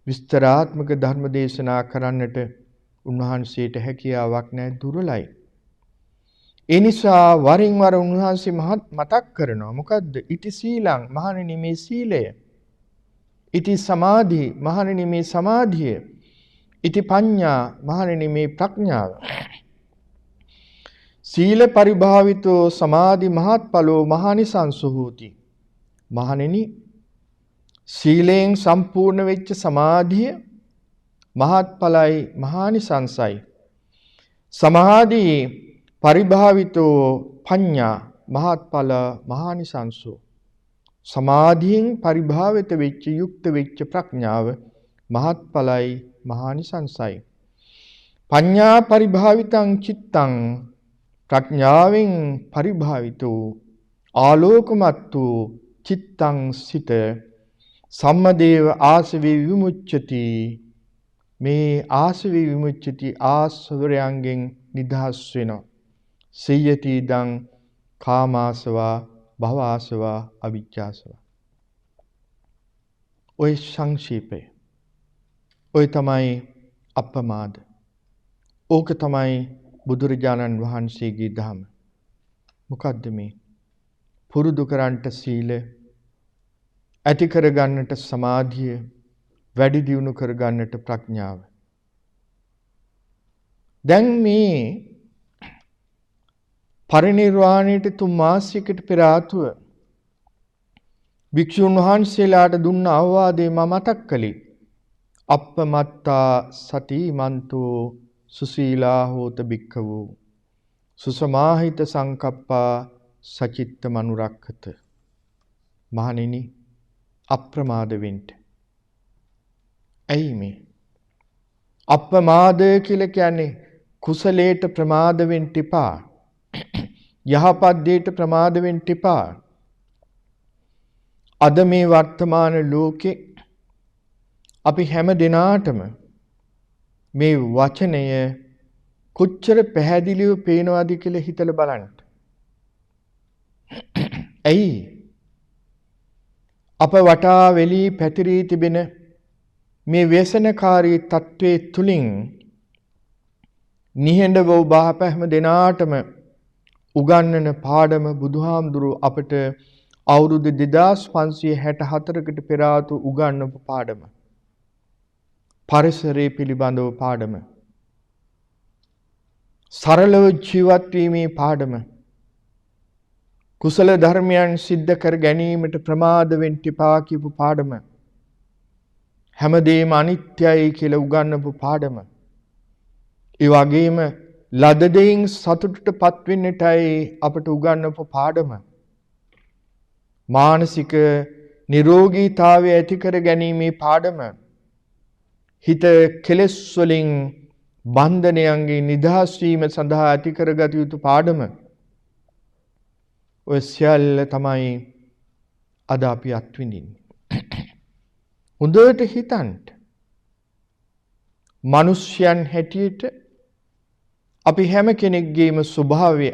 විස්තරාත්මක ධර්ම දේශනා කරන්නට උන්වහන්සේට හැකියාවක් නැහැ, දුර්වලයි. ඒ නිසා වරින් වර උන්වහන්සේ මතක් කරනවා. මොකද්ද? ඉති සීලං, මහණෙනි මේ සීලය. ඉති සමාධි, මහණෙනි මේ සමාධිය. ඉති පඤ්ඤා, මහණෙනි මේ ප්‍රඥාව. සීල පරිභාවිතෝ සමාධි මහත්ඵලෝ මහානිසංසු හෝති. මහණෙනි, සීලයෙන් සම්පූර්ණ වෙච්ච සමාධිය මහත්ඵලයි, මහානිසංසයි. සමාධි පරිභාවිතෝ පඤ්ඤා මහත්ඵල මහානිසංසෝ. සමාධියෙන් පරිභාවිත වෙච්ච යුක්ත වෙච්ච ප්‍රඥාව මහත්ඵලයි, මහානිසංසයි. පඤ්ඤා පරිභාවිතං චිත්තං, ප්‍රඥාවෙන් පරිභාවිතෝ ආලෝකමත් වූ චිත්තං සිත සම්මදේව ආසවේ විමුච්ඡති. මේ ආසවි විමුච්චති ආසවරයන්ගෙන් නිදහස් වෙනවා. සියයති ඉදං කාමාසවා භවආසවා අවිජ්ජාසවා. ඔය සංක්ෂේපය. ඔය තමයි අප්‍රමාද. ඕක තමයි බුදුරජාණන් වහන්සේගේ ධර්ම. මොකද්ද මේ? පුරුදු කරන්නට සීල, ඇති කරගන්නට සමාධිය, වැඩි දියුණු කරගන්නට ප්‍රඥාව. දැන් මේ පරිනිර්වාණයට 3 මාසයකට පෙර ආතුව භික්ෂුන් වහන්සේලාට දුන්න අවවාදේ මම මතක් කළේ. අප්පමත්තා සතිමන්තෝ සුසීලා හෝත භික්ඛවෝ සුසමාහිත සංකප්පා සචිත්ත මනුරක්ඛත. මහණෙනි, අප්‍රමාද වෙන්න. ඇයි මේ? අප්‍රමාද කියලා කියන්නේ කුසලයට ප්‍රමාද වෙන්න එපා. යහපත් දෙයට ප්‍රමාද වෙන්න එපා. අද මේ වර්තමාන ලෝකේ අපි හැම දිනාටම මේ වචනය කොච්චර පැහැදිලිව පේනවාද කියලා හිතලා බලන්න. ඇයි? අප වටා වෙලී පැතිරී තිබෙන මේ ව්‍යසනකාරී තත්වයේ තුලින් නිහඬව ඔබ හැම දිනාටම උගන්වන පාඩම බුදුහාමුදුරුව අපට අවුරුදු 2564කට පෙර ආතු උගන්වපු පාඩම. පරිසරයේ පිළිබඳව පාඩම. සරලව ජීවත් වීමේ පාඩම. කුසල ධර්මයන් සිද්ධ කර ගැනීමට ප්‍රමාද වෙන්න එපා කියපු පාඩම. හැමදේම අනිත්‍යයි කියලා උගන්වපු පාඩම. ඒ වගේම ලද දෙයින් සතුටටපත් වෙන්නටයි අපට උගන්වපු පාඩම. මානසික නිරෝගීතාවය ඇති කර ගැනීමේ පාඩම. හිත කෙලෙස් වලින් බන්ධනයන්ගේ නිදහස් වීම සඳහා ඇති කරගත යුතු පාඩම. ඔය සියල්ල තමයි අද අපි අත්විඳින්නේ. හොඳට හිතන්න. මිනිස්යන් හැටියට අපි හැම කෙනෙක්ගේම ස්වභාවය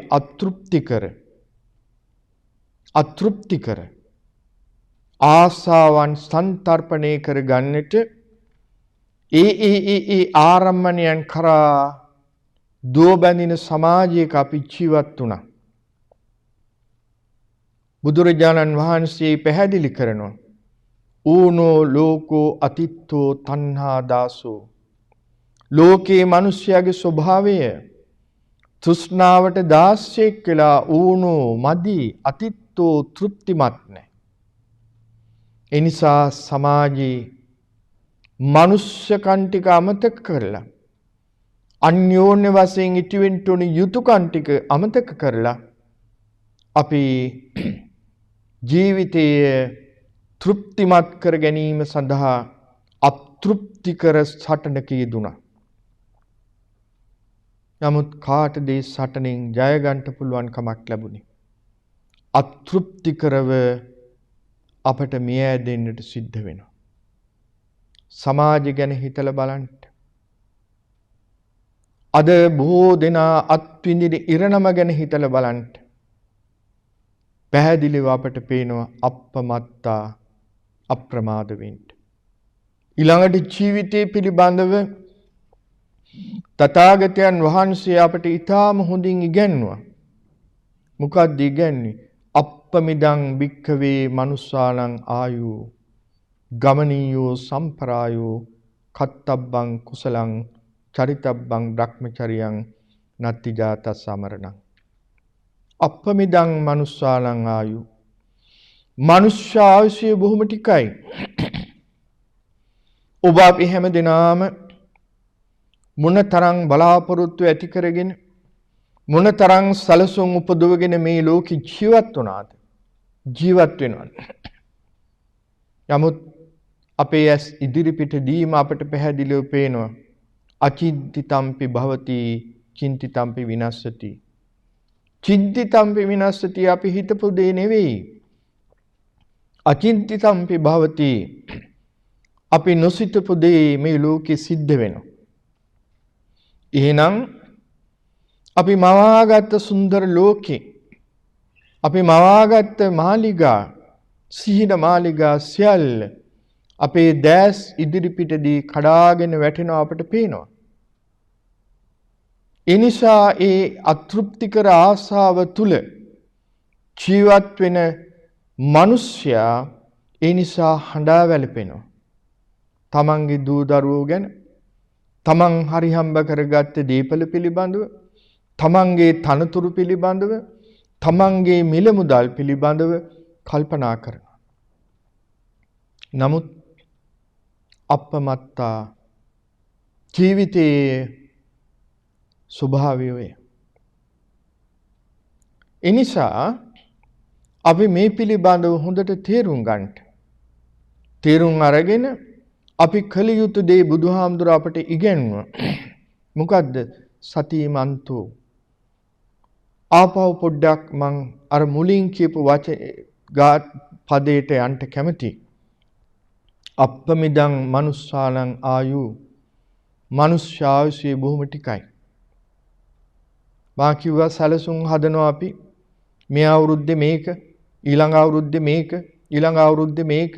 අතෘප්තිකර ආසාවන් සංතරපණය කර ගන්නට ඒ ආරම්මණයන් කරා දුව බැඳින සමාජයක අපි ජීවත් වුණා. බුදුරජාණන් වහන්සේ පැහැදිලි කරනවා ඌනෝ ලෝකෝ අතිත්තෝ තණ්හා දාසෝ. ලෝකේ මිනිස්යාගේ ස්වභාවය තෘෂ්ණාවට දාස්යෙක් වෙලා ඌනෝ මදි අතිත්තෝ තෘප්තිමත් නැහැ. ඒ නිසා සමාජයේ මනුෂ්‍යකම් ටික අමතක කරලා අන්‍යෝන්‍ය වශයෙන් ඉතිවෙන්න උන යුතුයකම් ටික අමතක කරලා අපි ජීවිතයේ තෘප්තිමත් කර ගැනීම සඳහා අතෘප්තිකර සටනක යෙදුණා. නමුත් කාටද මේ සටනෙන් ජය ගන්න පුළුවන් කමක් ලැබුණේ? අතෘප්තිකරව අපට මිය දෙන්නට සිද්ධ වෙනවා. සමාජය ගැන හිතලා බලන්න. අද බොහෝ දෙනා අත්විඳින ඉරණම ගැන හිතලා බලන්න. පැහැදිලිව අපට පේනවා අප්‍රමත්තා අප්‍රමාද වෙන්න. ඊළඟට ජීවිතය පිළිබඳව තථාගතයන් වහන්සේ අපට ඊටාම හොඳින් ඉගැන්වුවා. මොකක්ද ඉගැන්වන්නේ? අප්පමිදං භික්ඛවේ මනුස්සානං ආයු ගමනීයෝ සම්පරායෝ කත්තබ්බං කුසලං චරිතබ්බං බ්‍රහ්මචරියං නත්ති ජාතස් අමරණං. අප්පමිදං මනුස්සානං ආයු. මනුෂ්‍ය ආයුෂය බොහොම ටිකයි. ඔබ අපි හැම දිනම මොනතරම් බලාපොරොත්තු ඇති කරගෙන මොනතරම් සලසුන් උපදවගෙන මේ ලෝකෙ ජීවත් වුණාද? ජීවත් වෙනවා. නමුත් අපේ ඇස් ඉදිරිපිටදීම අපට පැහැදිලිව පේනවා අචින්තිතම්පි භවති චින්තිතම්පි විනස්සති. චින්තිතම්පි විනස්සති අපි හිතපු දේ නෙවෙයි. අචින්තිතම්පි භවති අපි නොසිතපු දේ මේ ලෝකෙ සිද්ධ වෙනවා. එහෙනම් අපි මවාගත්ත සුන්දර ලෝකේ අපි මවාගත්ත මාලිගා සිහින මාලිගා සියල්ල අපේ දැස් ඉදිරිපිටදී කඩාගෙන වැටෙනවා අපට පේනවා. ඒ නිසා ඒ අතෘප්තිකර ආසාව තුල ජීවත් වෙන මිනිසයා ඒ නිසා හඬා වැළපෙනවා. තමන්ගේ දූ දරුවෝ ගැන, තමන් හරි හම්බ කරගත්ත දීපල පිළිබඳව, තමන්ගේ තනතුරු පිළිබඳව, තමන්ගේ මිල මුදල් පිළිබඳව කල්පනා කරනවා. නමුත් අපමත්තා ජීවිතයේ ස්වභාවය වේ. එනිසා අපි මේ පිළිබඳව හොඳට තේරුම් ගන්නට. තේරුම් අරගෙන අපි කළ යුතු දේ බුදුහාමුදුර අපට ඉගෙනුවා. මොකද්ද? සතිමන්තෝ. ආපහු පොඩ්ඩක් මං අර මුලින් කියපු පදයට යන්න කැමතියි. අප්පමිදං මනුස්සාලං ආයු. මනුෂ්‍ය ආයුෂය බොහොම ටිකයි. මා කිව්වා සැලසුම් හදනවා අපි මේ අවුරුද්දේ මේක, ඊළඟ අවුරුද්දේ මේක, ඊළඟ අවුරුද්දේ මේක.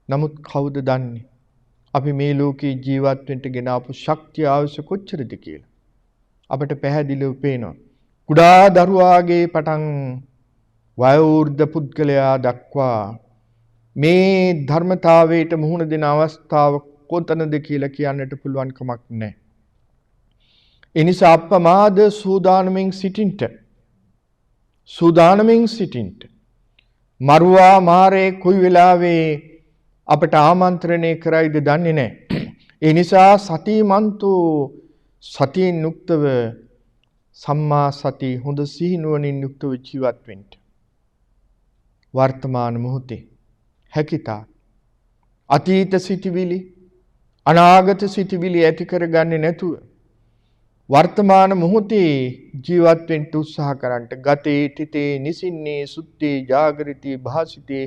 නමුත් කවුද දන්නේ අපි මේ ලෝකේ ජීවත් වෙන්න ගෙන ආපු ශක්තිය ආයුෂ කොච්චරද කියලා? අපිට පැහැදිලිව පේනවා. කුඩා දරුවාගේ පටන් වයෝවෘද්ධ පුද්ගලයා දක්වා මේ ධර්මතාවයට මුහුණ දෙන අවස්ථාව කොතනද කියලා කියන්නට පුළුවන් කමක් නැහැ. ඒ නිසා අප්‍රමාද සූදානමින් සිටින්ට. මරුවා මාරේ කොයි වෙලාවේ අපට ආමන්ත්‍රණය කරයිද දන්නේ නැහැ. ඒ නිසා සතිමන්තෝ සතියෙන් යුක්තව සම්මා සති හොඳ සිහිනුවණින් යුක්තව ජීවත් වෙන්න. වර්තමාන මොහොතේ හැකිතා අතීත සිටිවිලි අනාගත සිටිවිලි ඇති කරගන්නේ නැතුව වර්තමාන මොහොතේ ජීවත් වෙන්න උත්සාහ කරන්නට. ගතේ තිතේ නිසින්නේ සුත්තේ ජාගරිතී භාසිතේ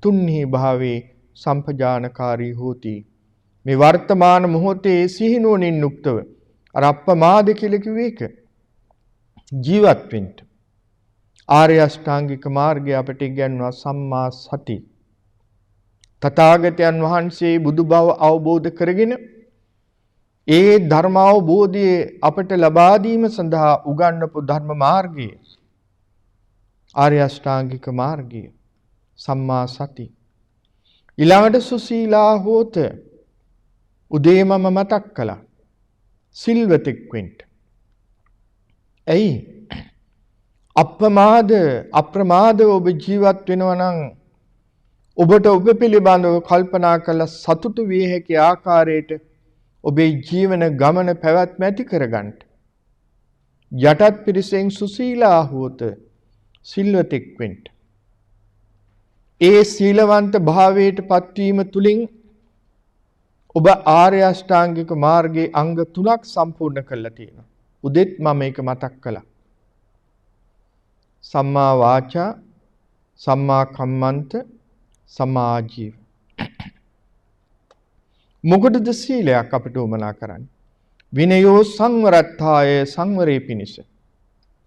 තුන්හි භාවේ සම්පජානකාරී හෝති. මේ වර්තමාන මොහොතේ සිහිනුවණින් යුක්තව අර අප්‍රමාද කියලා කිව්වේ ඒක ජීවත් වෙන්න. ආර්ය අෂ්ටාංගික මාර්ගය අපට ඉගැන්වුවා සම්මා සති. තථාගතයන් වහන්සේ බුදු බව අවබෝධ කරගෙන ඒ ධර්ම අවබෝධය අපට ලබා දීම සඳහා උගන්වපු ධර්ම මාර්ගය ආර්ය අෂ්ටාංගික මාර්ගය සම්මා සති. ඊළඟට සුසීලා හෝත උදේ මම මතක් කළා සිල්වතෙක් වෙන්න. ඇයි? අප්‍රමාදව ඔබ ජීවත් වෙනවා නම් ඔබට ඔබ පිළිබඳව කල්පනා කළ සතුටු විය හැකි ආකාරයට ඔබේ ජීවන ගමන පැවැත්ම ඇති කරගන්න. යටත් පිරිසෙන් සුසීලා හෝත සිල්වතෙක් වෙන්න. ඒ සීලවන්ත භාවයට පත්වීම තුලින් ඔබ ආර්ය අෂ්ටාංගික මාර්ගයේ අංග 3ක් සම්පූර්ණ කරලා තියෙනවා. උදෙත් මම මේක මතක් කළා. සම්මා වාචා, සම්මා කම්මන්ත, සම්මා ආජීව. මොකටද සීලයක් අපිට උමනා කරන්නේ? විනයෝ සංවරත්තාය සංවරේ පිණිස.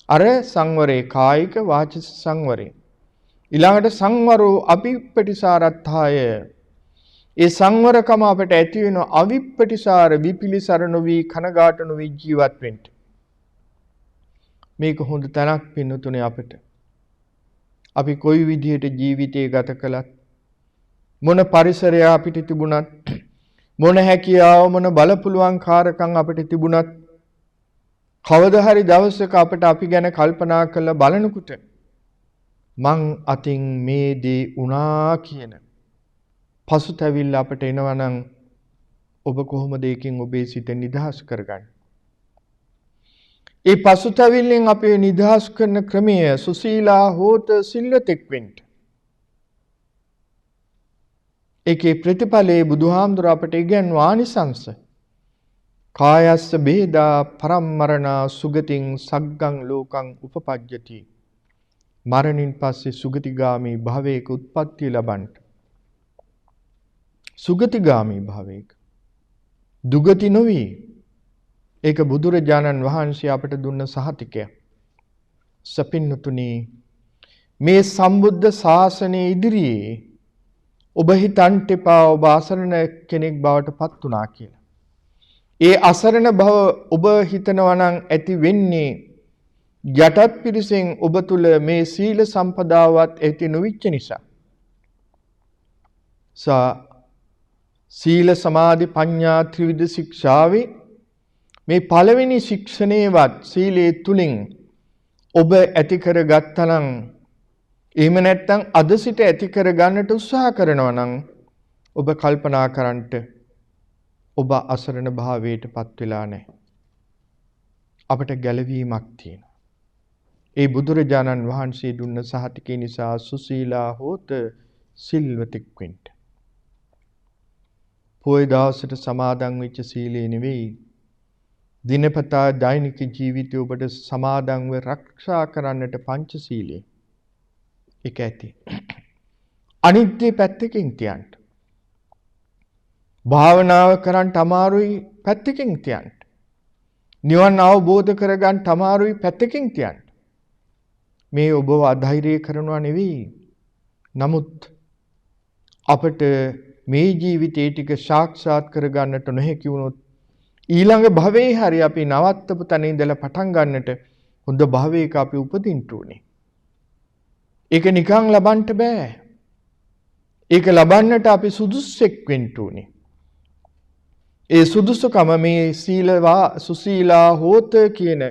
අර සංවරේ කායික වාචික සංවරේ. ඊළඟට සංවරෝ අවිප්පටිසාරත්තාය. ඒ සංවරකම අපට ඇති වෙන අවිප්පටිසාර විපිලිසර නොවි කනගාට නොවි ජීවත් වෙන්න. මේක හොඳ තැනක් පින්නතුනේ අපිට. අපි කොයි විදිහට ජීවිතය ගත කළත් මොන පරිසරය අපිට තිබුණත් මොන හැකියාව මොන බලපුලුවන් කාරකම් අපිට තිබුණත් කවදා හරි දවසක අපිට අපි ගැන කල්පනා කරලා බලනකොට මං අතින් මේ දේ වුණා කියන පසුතැවිල්ල අපිට එනවා නම් ඔබ කොහොමද ඒකෙන් ඔබේ සිත නිදහස් කරගන්නේ? ඒ පසුතැවිල්ලෙන් අපේ නිදහස් කරන ක්‍රමය සුසීලා හෝත සිල්වතෙක් වෙන්න. ඒකේ ප්‍රතිඵලයේ බුදුහාමුදුර අපට ඉගැන්වූ ආනිසංස කායස්ස බේදා පරම්මරණා සුගතින් සග්ගං ලෝකං උපපජ්ජති. මරණින් පස්සේ සුගතිගාමී භවයක උත්පත්තිය ලබන්න. සුගතිගාමී භාවයක. දුගති නොවි. ඒක බුදුරජාණන් වහන්සේ අපට දුන්න සහතිකය. සපින්නතුනි මේ සම්බුද්ධ ශාසනයේ ඉදිරියේ ඔබ හිතන්ට එපා ඔබ අසරණ කෙනෙක් බවට පත් වුණා කියලා. ඒ අසරණ බව ඔබ හිතනවා නම් ඇති වෙන්නේ යටත් පිරිසෙන් ඔබ තුල මේ සීල සම්පදාවත් ඇති නොවිච්ච නිසා. සීල සමාධි ප්‍රඥා ත්‍රිවිධ ශික්ෂාවේ මේ පළවෙනි ශික්ෂණේවත් සීලයේ තුලින් ඔබ ඇති කර ගත්තනම් එහෙම නැත්නම් අද සිට ඇති කර ගන්නට උත්සාහ කරනවා නම් ඔබ කල්පනා කරන්ට ඔබ අසරණ භාවයට පත් වෙලා නැහැ. අපට ගැලවීමක් තියෙනවා. ඒ බුදුරජාණන් වහන්සේ දුන්න සහතිකේ නිසා සුසීලා හෝත සිල්වතෙක් වෙන්න. පොයි දවසට සමාදන් වෙච්ච සීලේ නෙවෙයි දිනපතා දෛනික ජීවිතය ඔබට සමාදන්ව ආරක්ෂා කරන්නට පංචශීලයේ ඒක ඇති. අනිත්‍ය පැත්තකින් තියන්න. භාවනාව කරන්න අමාරුයි පැත්තකින් තියන්න. නිවන් අවබෝධ කරගන්න අමාරුයි පැත්තකින් තියන්න. මේ ඔබව අධෛර්ය කරනවා නෙවෙයි. නමුත් අපට මේ ජීවිතේ ටික සාක්ෂාත් කරගන්නට නොහැකි වුණොත් ඊළඟ භවයේ හරි අපි නවත්තපු තැන ඉඳලා පටන් ගන්නට හොඳ භවයක අපි උපදින්න ඕනේ. ඒක නිකන් ලබන්න බෑ. ඒක ලබන්නට අපි සුදුස්සෙක් වෙන්න ඕනේ. ඒ සුදුසුකම මේ සුසීලා හෝත කියන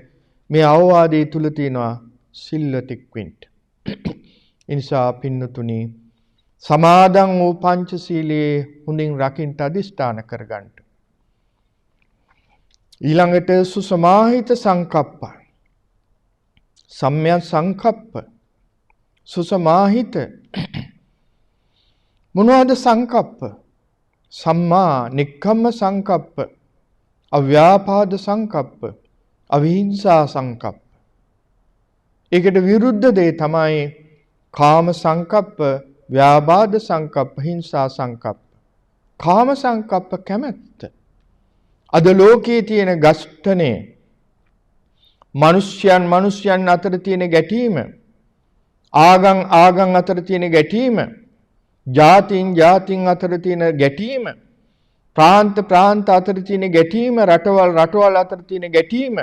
මේ අවවාදයේ තුල තියෙනවා සිල්වතෙක් වෙන්න. ඒ නිසා පින්නතුනි සමාදන් වූ පංචශීලයේ හොඳින් රකින්න අදිෂ්ඨාන කරගන්න. ඊළඟට සුසමාහිත සංකප්ප සම්‍යක් සංකප්ප සුසමාහිත මොනවාද සංකප්ප? සම්මා නික්කම්ම සංකප්ප, අව්‍යාපාද සංකප්ප, අවිහිංසා සංකප්ප. ඒකට විරුද්ධ දේ තමයි කාම සංකප්ප, ව්‍යාපාද සංකප්ප, හිංසා සංකප්ප. කාම සංකප්ප කැමැත්ත. අද ලෝකයේ තියෙන ගස්ඨනේ මිනිස්යන් අතර තියෙන ගැටීම, ආගම් අතර තියෙන ගැටීම, ජාතීන් අතර තියෙන ගැටීම, ප්‍රාන්ත අතර තියෙන ගැටීම, රටවල් අතර තියෙන ගැටීම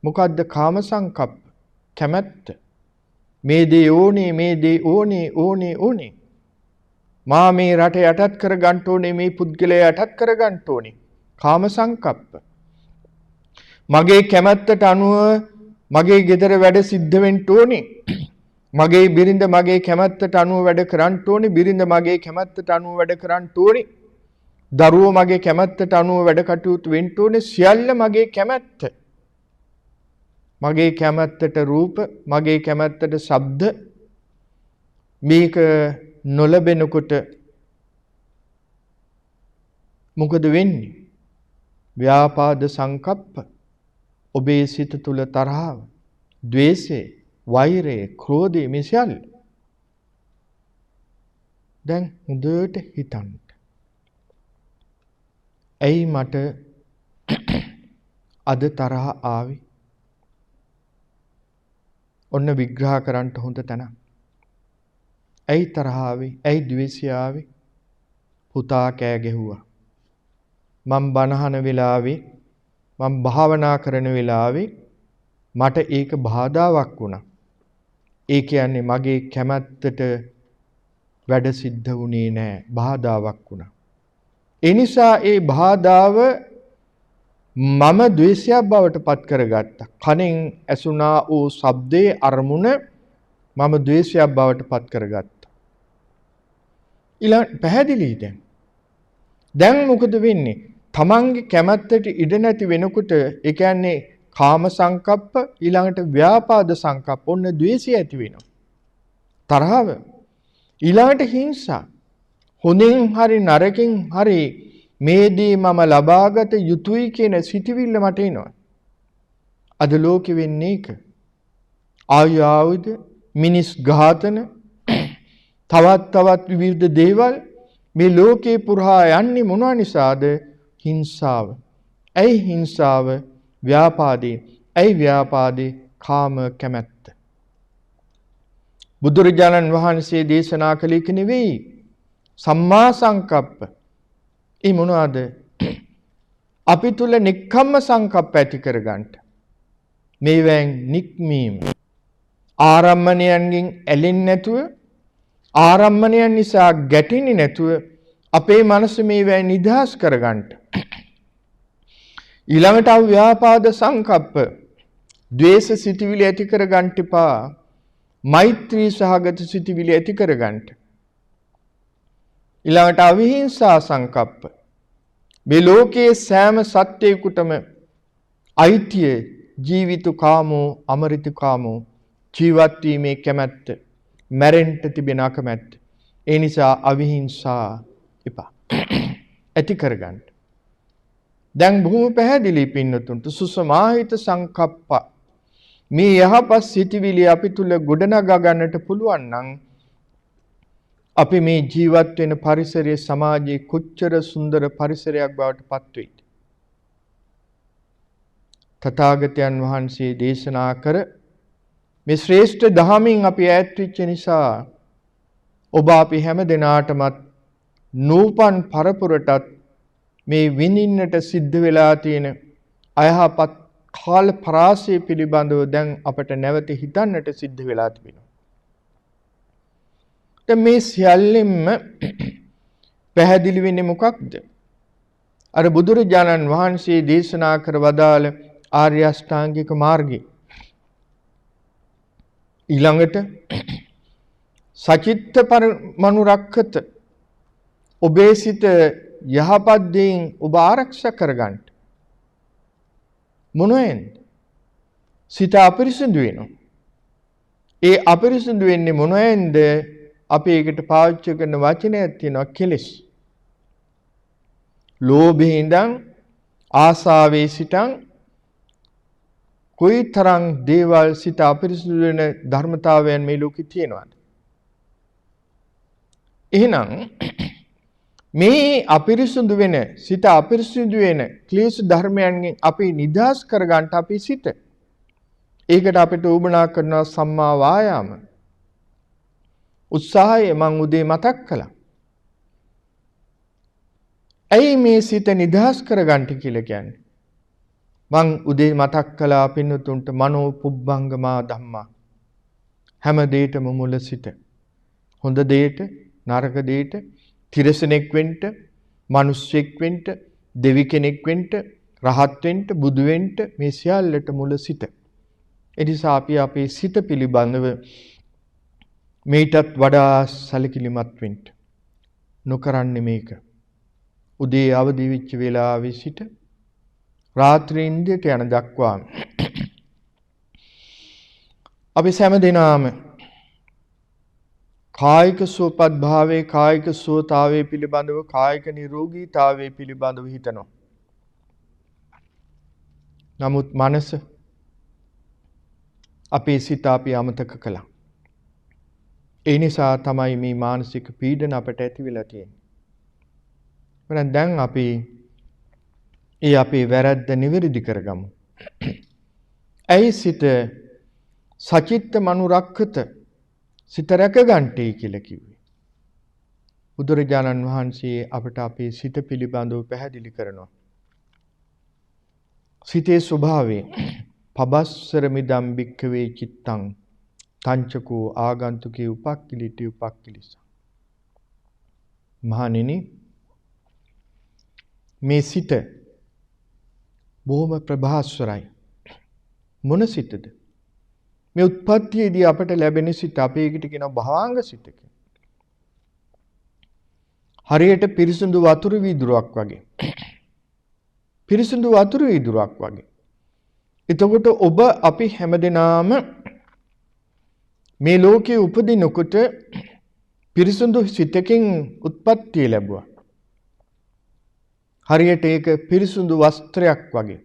මොකද්ද? කාම සංකප්ප කැමැත්ත. මේ දේ ඕනේ. මා මේ රට යටත් කර ගන්න ඕනේ, මේ පුද්ගලයා යටත් කර ගන්න ඕනේ. කාම සංකප්ප. මගේ කැමැත්තට අනුව මගේ ගෙදර වැඩ සිද්ධ වෙන්න ඕනේ. මගේ බිරිඳ මගේ කැමැත්තට අනුව වැඩ කරන්න ඕනේ. බිරිඳ මගේ කැමැත්තට අනුව වැඩ කරන්න ඕනේ. දරුවෝ මගේ කැමැත්තට අනුව වැඩ කටයුතු වෙන්න ඕනේ. සියල්ල මගේ කැමැත්ත. මගේ කැමැත්තට රූප, මගේ කැමැත්තට ශබ්ද මේක නොලැබෙනකොට මොකද වෙන්නේ? ව්‍යාපාද සංකප්ප. ඔබේ සිත තුල තරහව, ද්වේෂය, වෛරය, ක්‍රෝධය මේ සියල්ල. දැන් හොඳට හිතන්න. ඇයි මට අද තරහ ආවේ? ඔන්න විග්‍රහ කරන්න හොඳ තැන. ඇයි තරහ ආවේ? ඇයි ද්වේෂය ආවේ? පුතා කෑ ගැහුවා. මම බනහන වෙලාවේ, මම භාවනා කරන වෙලාවේ මට ඒක බාධාවක් වුණා. ඒ කියන්නේ මගේ කැමැත්තට වැඩ සිද්ධ වුණේ නැහැ, බාධාවක් වුණා. ඒ නිසා ඒ බාධාව මම ද්වේෂයක් බවට පත් කරගත්තා. කනෙන් ඇසුණා වූ ශබ්දයේ අරමුණ මම ද්වේෂයක් බවට පත් කරගත්තා. ඊළඟ පැහැදිලි දැන් මොකද වෙන්නේ? තමන්ගේ කැමැත්තට ඉඩ නැති වෙනකොට ඒ කියන්නේ කාම සංකප්ප, ඊළඟට ව්‍යාපාද සංකප්ප, ඔන්න ද්වේෂය ඇති වෙනවා. තරහව. ඊළඟට හිංසා. හොඳින් හරි නරකින් හරි මේදී මම ලබාගත යුතුයි කියන සිටිවිල්ල මට එනවා. අද ලෝකෙ වෙන්නේ ඒක. ආයුධ, මිනිස් ඝාතන, තවත් විවිධ දේවල් මේ ලෝකේ පුරා යන්නේ මොනවා නිසාද? හිංසාව. ඇයි හිංසාව? ව්‍යාපාදේ. ඇයි ව්‍යාපාදේ? කාම කැමැත්ත. බුදුරජාණන් වහන්සේ දේශනා කළේ ඒක නෙවෙයි. සම්මා සංකප්ප. ඒ මොනවාද? අපි තුල නික්කම්ම සංකප්ප ඇති කරගන්න. මේවෙන් නික්මීම. ආරම්මණයන්ගෙන් ඇලෙන්නේ නැතුව, ආරම්මණයන් නිසා ගැටෙන්නේ නැතුව අපේ මනස මේවෙන් නිදහස් කරගන්න. ඊළඟට අව්‍යාපාද සංකප්ප. ද්වේෂ සිටිවිලි ඇති කරගන්න එපා. මෛත්‍රී සහගත සිටිවිලි ඇති කරගන්න. ඊළඟට අවිහිංසා සංකප්ප. මේ ලෝකයේ සෑම සත්‍යයකටම අයිතිය ජීවිත කාමෝ අමරිත කාමෝ ජීවත් වීමේ කැමැත්ත, මැරෙන්න තිබෙන අකමැත්ත. ඒ නිසා අවිහිංසා එපා. ඇති කරගන්න. දැන් බොහොම පැහැදිලි පින්නතුන්ට සුසමාහිත සංකප්ප මේ යහපත් සිටිවිලි අපි තුල ගොඩනගා ගන්නට පුළුවන් නම් අපි මේ ජීවත් වෙන පරිසරයේ සමාජයේ කොච්චර සුන්දර පරිසරයක් බවට පත් වෙයිද? තථාගතයන් වහන්සේ දේශනා කර මේ ශ්‍රේෂ්ඨ ධහමින් අපි ඈත් වෙච්ච නිසා ඔබ අපි හැම දිනාටමත් නූපන් පරපුරටත් මේ විඳින්නට සිද්ධ වෙලා තියෙන අයහපත් කාල පරාසය පිළිබඳව දැන් අපට නැවත හිතන්නට සිද්ධ වෙලා තිබෙනවා. දැන් මේ සියල්ලෙන්ම පැහැදිලි වෙන්නේ මොකක්ද? අර බුදුරජාණන් වහන්සේ දේශනා කර වදාළ ආර්ය අෂ්ටාංගික මාර්ගය. ඊළඟට සචිත්ත මනුරක්ඛත ඔබේ සිත යහපත් දේන් ඔබ ආරක්ෂා කරගන්න. මොනවෙන්ද? සිත අපිරිසිදු වෙනවා. ඒ අපිරිසිදු වෙන්නේ මොනවෙන්ද? අපි ඒකට පාවිච්චි කරන වචනයක් තියෙනවා කෙලෙස්. ලෝභයෙන් ඉඳන් ආසාවේ සිටන් කොයිතරම් දේවල් සිත අපිරිසිදු වෙන ධර්මතාවයන් මේ ලෝකේ තියෙනවද? එහෙනම් මේ අපිරිසිදු වෙන සිත අපිරිසිදු වෙන ක්ලේශ ධර්මයන්ගෙන් අපි නිදහස් කරගන්න අපි සිත. ඒකට අපිට උවමනා කරන සම්මා වායාම උත්සාහය මම උදේ මතක් කළා. ඇයි මේ සිත නිදහස් කරගන්න කියලා කියන්නේ? මං උදේ මතක් කළා පින්නතුන්ට මනෝ පුබ්බංගමා ධම්මා. හැම දෙයකම මුල සිට. හොඳ දෙයට, නරක දෙයට, තිරසනෙක් වෙන්න, මිනිස්සෙක් වෙන්න, දෙවි කෙනෙක් වෙන්න, රහත් වෙන්න, බුදු වෙන්න මේ සියල්ලට මුල සිට. ඒ නිසා අපි අපේ සිත පිළිබඳව මේටත් වඩා සැලකිලිමත් වෙන්න. නොකරන්නේ මේක. උදේ අවදි වෙච්ච වෙලාවේ සිට රාත්‍රී ඉන්දියට යන දක්වා අපි සෑම දිනම කායික සුවපත් භාවයේ, කායික සුවතාවයේ පිළිබඳව, කායික නිරෝගීතාවයේ පිළිබඳව හිතනවා. නමුත් මනස අපේ සිත අපි අමතක කළා. ඒ නිසා තමයි මේ මානසික පීඩන අපට ඇති වෙලා තියෙන්නේ. එහෙනම් දැන් අපි අපේ වැරද්ද නිවැරදි කරගමු. ඇයි සිත සචිත්ත මනුරක්ඛත සිත රැකගන්ටි කියලා කිව්වේ? බුදුරජාණන් වහන්සේ අපට අපේ සිත පිළිබඳව පැහැදිලි කරනවා. සිතේ ස්වභාවය පබස්සර මිදම් භික්ඛවේ චිත්තං තංචකෝ ආගන්තුකේ උපක්ඛිලිටි උපක්ඛිලිස. මහණෙනි, මේ සිත බොහොම ප්‍රභාස්වරයි. මොන සිතද? මේ උත්පත්තියේදී අපට ලැබෙන සිත අපේ එකට කියන භවාංග සිත කියලා. හරියට පිරිසිදු වතුරු වීදුරුවක් වගේ. පිරිසිදු වතුරු වීදුරුවක් වගේ. එතකොට ඔබ අපි හැමදෙනාම මේ ලෝකයේ උපදිනකොට පිරිසිදු සිතකින් උත්පත්තිය ලැබුවා. හරියට ඒක පිරිසිදු වස්ත්‍රයක් වගේ,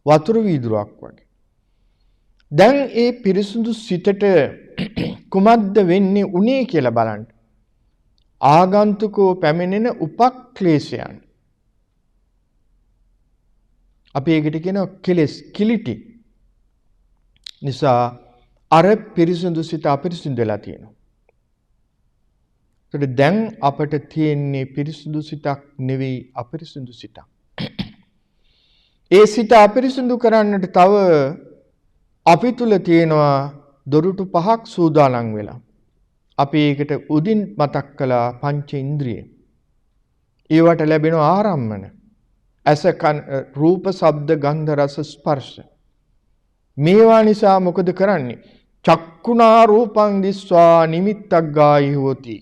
වතුරු වීදුරුවක් වගේ. දැන් ඒ පිරිසිදු සිතට කුමක්ද වෙන්නේ උනේ කියලා බලන්න. ආගන්තුකෝ පැමිණෙන උපක්ලේශයන්. අපි ඒකට කියනවා කෙලෙස් කිලිටි. නිසා අර පිරිසිදු සිත අපිරිසිදු වෙලා තියෙනවා. ඒකට දැන් අපට තියෙන්නේ පිරිසිදු සිතක් නෙවෙයි අපිරිසිදු සිතක්. ඒ සිත අපිරිසිදු කරන්නට තව අපි තුල තියෙනවා දොරටු පහක් සූදානම් වෙලා. අපි ඒකට උදින් මතක් කළා පංච ඉන්ද්‍රිය. ඒවට ලැබෙන ආරම්මන. ඇස කන රූප ශබ්ද ගන්ධ රස ස්පර්ශ. මේවා නිසා මොකද කරන්නේ? චක්කුණා රූපං දිස්වා නිමිත්තක් ගායි හෝති.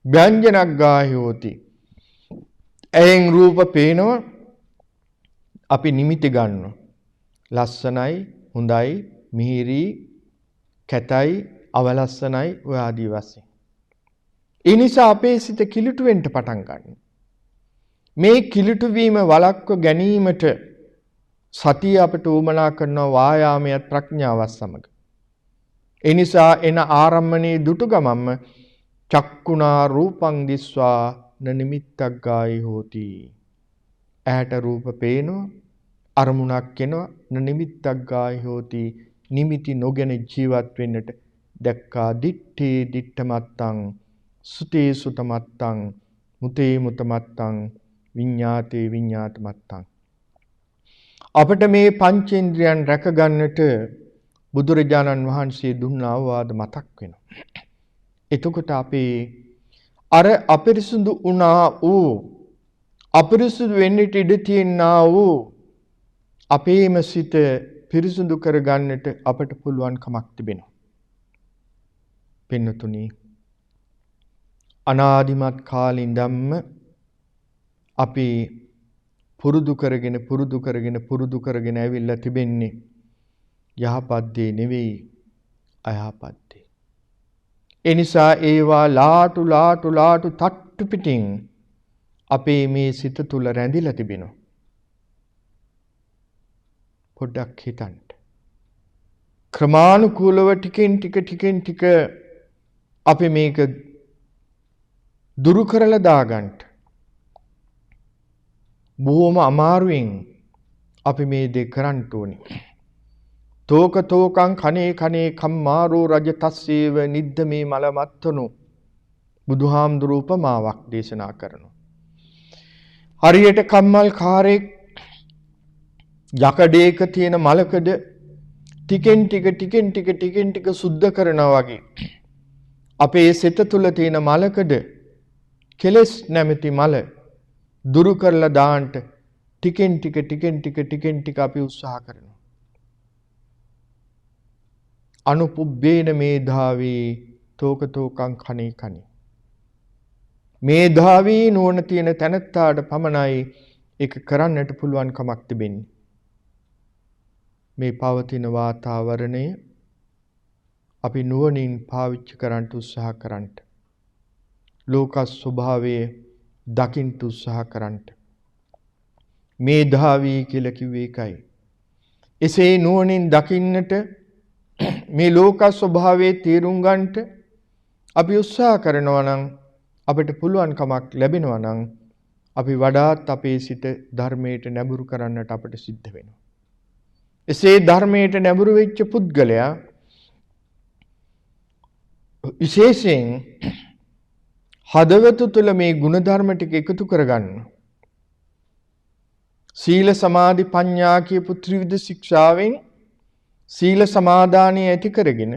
ව්‍යංජනක් ගායි හෝති. එයින් රූප පේනවා අපි නිමිති ගන්නවා. ලස්සනයි, හොඳයි, මිහිරි, කැතයි, අවලස්සනයි ඔය ආදී වශයෙන්. ඒ නිසා අපේ සිත කිලිටු වෙන්න පටන් ගන්නවා. මේ කිලිටු වීම වළක්ව ගැනීමට සතිය අපට උවමනා කරන වායාමයක් ප්‍රඥාවත් සමග. ඒ නිසා එන ආරම්මණයේ දුටු ගමම්ම චක්කුණා රූපං දිස්වා නිමිත්තක් ගායි හෝති. ඇහැට රූප පේනවා, අරමුණක් එනවා, නිමිත්තක් ගායි හෝති. නිමිති නොගෙන ජීවත් වෙන්නට දැක්කා දිත්තේ දිත්තමත්තං සුතේ සුතමත්තං මුතේ මුතමත්තං විඤ්ඤාතේ විඤ්ඤාතමත්තං. අපට මේ පංචේන්ද්‍රයන් රැක ගන්නට බුදුරජාණන් වහන්සේ දුන්න අවවාද මතක් වෙනවා. එතකොට අපේ අර අපිරිසුදු වුණා වූ අපිරිසුදු වෙන්නට ඉඩ තියෙනා වූ අපේම සිත පිරිසුදු කරගන්නට අපට පුළුවන් කමක් තිබෙනවා. පින්නතුනි, අනාදිමත් කාලේ ඉඳන්ම අපි පුරුදු කරගෙන ඇවිල්ලා තිබෙන්නේ යහපත් දේ නෙවෙයි අයහපත් දේ. ඒ නිසා ඒවා ලාටු තට්ටු පිටින් අපේ මේ සිත තුල රැඳිලා තිබෙනවා. පොඩ්ඩක් හිතන්න. ක්‍රමානුකූලව ටිකෙන් ටික අපි මේක දුරු කරලා දාගන්න. බොහොම අමාරුවෙන් අපි මේ දේ කරන්න ඕනේ. තෝකං කනේ කම්මාරෝ රජ තස්සේව නිද්දමේ මලමත්තනෝ බුදුහාමුදුරු උපමාවක් දේශනා කරනවා. හරියට කම්මල් කාරෙක් යකඩේක තියෙන මලකඩ ටිකෙන් ටික සුද්ධ කරනවා වගේ අපේ සිත තුළ තියෙන මලකඩ කෙලෙස් නැමැති මල දුරු කරලා දාන්න ටිකෙන් ටික අපි උත්සාහ කරනවා. අනුපුබ්බේන මේධාවී තෝකං කනේ. මේධාවී නුවණ තියෙන තැනත්තාට පමණයි ඒක කරන්නට පුළුවන් කමක් තිබෙන්නේ. මේ පවතින වාතාවරණය අපි නුවණින් පාවිච්චි කරන්න උත්සාහ කරන්න. ලෝක ස්වභාවය දකින්න උත්සාහ කරන්න. මේධාවී කියලා කිව්වේ ඒකයි. එසේ නුවණින් දකින්නට මේ ලෝක ස්වභාවයේ තේරුම් ගන්නට අපි උත්සාහ කරනවා නම් අපිට පුළුවන් කමක් ලැබෙනවා නම් අපි වඩාත් අපේ සිත ධර්මයට නැඹුරු කරන්නට අපිට සිද්ධ වෙනවා. එසේ ධර්මයට නැඹුරු වෙච්ච පුද්ගලයා විශේෂයෙන් හදවත තුළ මේ ගුණධර්ම ටික එකතු කරගන්න. සීල සමාධි ප්‍රඥා කියපු ත්‍රිවිධ ශික්ෂාවෙන් සීල සමාදානිය ඇති කරගෙන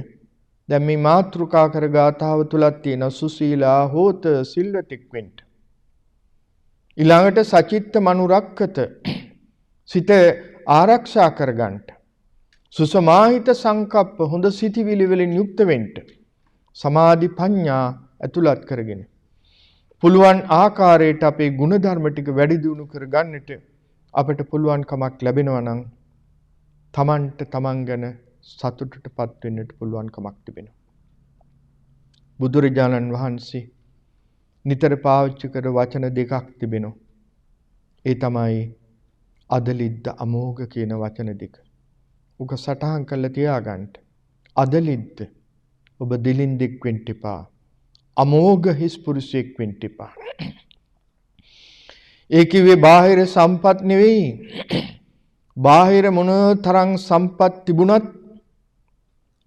දැන් මේ මාතෘකා කර ගාථාව තුලක් තියෙන සුසීලා හෝත සිල්වතෙක් වෙන්න. ඊළඟට සචිත්ත මනුරක්කත සිත ආරක්ෂා කරගන්න. සුසමාහිත සංකප්ප හොඳ සිටිවිලි වලින් යුක්ත වෙන්න. සමාධි ප්‍රඥා ඇතුළත් කරගෙන පුළුවන් ආකාරයට අපේ ගුණධර්ම ටික වැඩි දියුණු කරගන්නට අපට පුළුවන් කමක් ලැබෙනවා නම් තමන් ගැන සතුටටපත් වෙන්නට පුළුවන් කමක් තිබෙනවා. බුදුරජාණන් වහන්සේ නිතර පාවිච්චි කර වචන දෙකක් තිබෙනවා. ඒ තමයි අදලිද්ද අමෝඝ කියන වචන දෙක. උක සටහන් කරලා තියාගන්න. අදලිද්ද ඔබ දිලින් දික් වෙන්න එපා. අමෝඝ හිස් පුරුෂයෙක් වෙන්න එපා. ඒ කිව්වේ බාහිර සම්පත් නෙවෙයි. බාහිර මොන තරම් සම්පත් තිබුණත්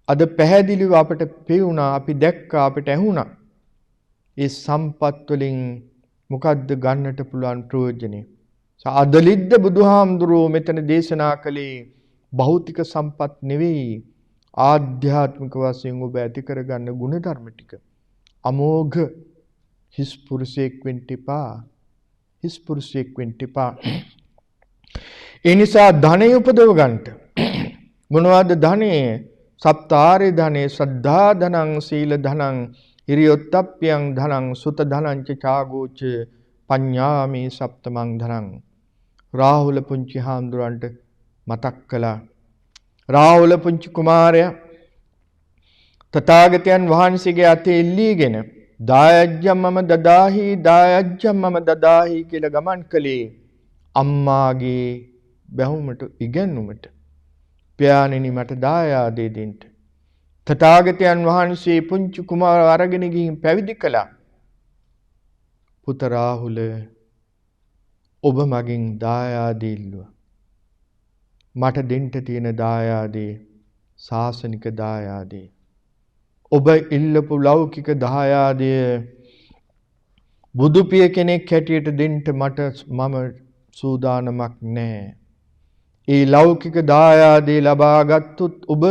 අද පැහැදිලිව අපට පේුණා, අපි දැක්කා, අපට ඇහුණා. ඒ සම්පත් වලින් මොකද්ද ගන්නට පුළුවන් ප්‍රයෝජනේ? අදලිද්ද බුදුහාමුදුරුවෝ මෙතන දේශනා කළේ භෞතික සම්පත් නෙවෙයි, ආධ්‍යාත්මික වශයෙන් ඔබ ඇති කරගන්න ගුණධර්ම ටික. අමෝඝ හිස් පුරුෂයෙක් වෙන්න එපා. හිස් පුරුෂයෙක් වෙන්න එපා. ඒ නිසා ධනෙ උපදව ගන්නට මොනවද ධනෙ? සප්තාරේ ධනෙ, සද්ධා ධනං, සීල ධනං, හිරියොත්ප්පයං ධනං, සුත ධනං ච චාගෝච පඤ්ඤාමි සප්තමං ධනං. රාහුල පුංචි හාමුදුරන්ට මතක් කළා. රාහුල පුංචි කුමාරයා තථාගතයන් වහන්සේගේ අතේ එල්ලීගෙන දායජ්ජම් මම දදාහි, දායජ්ජම් මම දදාහි කියලා ගමන් කළේ අම්මාගේ බැහුමට, ඉගැන්නුමට. ප්යාණෙනි මට දායාදේ දෙන්න. තථාගතයන් වහන්සේ පුංචි කුමාරව අරගෙන ගිහින් පැවිදි කළා. පුත රාහුල, ඔබ මගෙන් දායාදේ ඉල්ලුවා. මට දෙන්න තියෙන දායාදේ ශාසනික දායාදේ. ඔබ ඉල්ලපු ලෞකික දායාදය බුදු පිය කෙනෙක් හැටියට දෙන්න මම සූදානමක් නැහැ. ඒ ලෞකික දායාදේ ලබාගත්තොත් ඔබ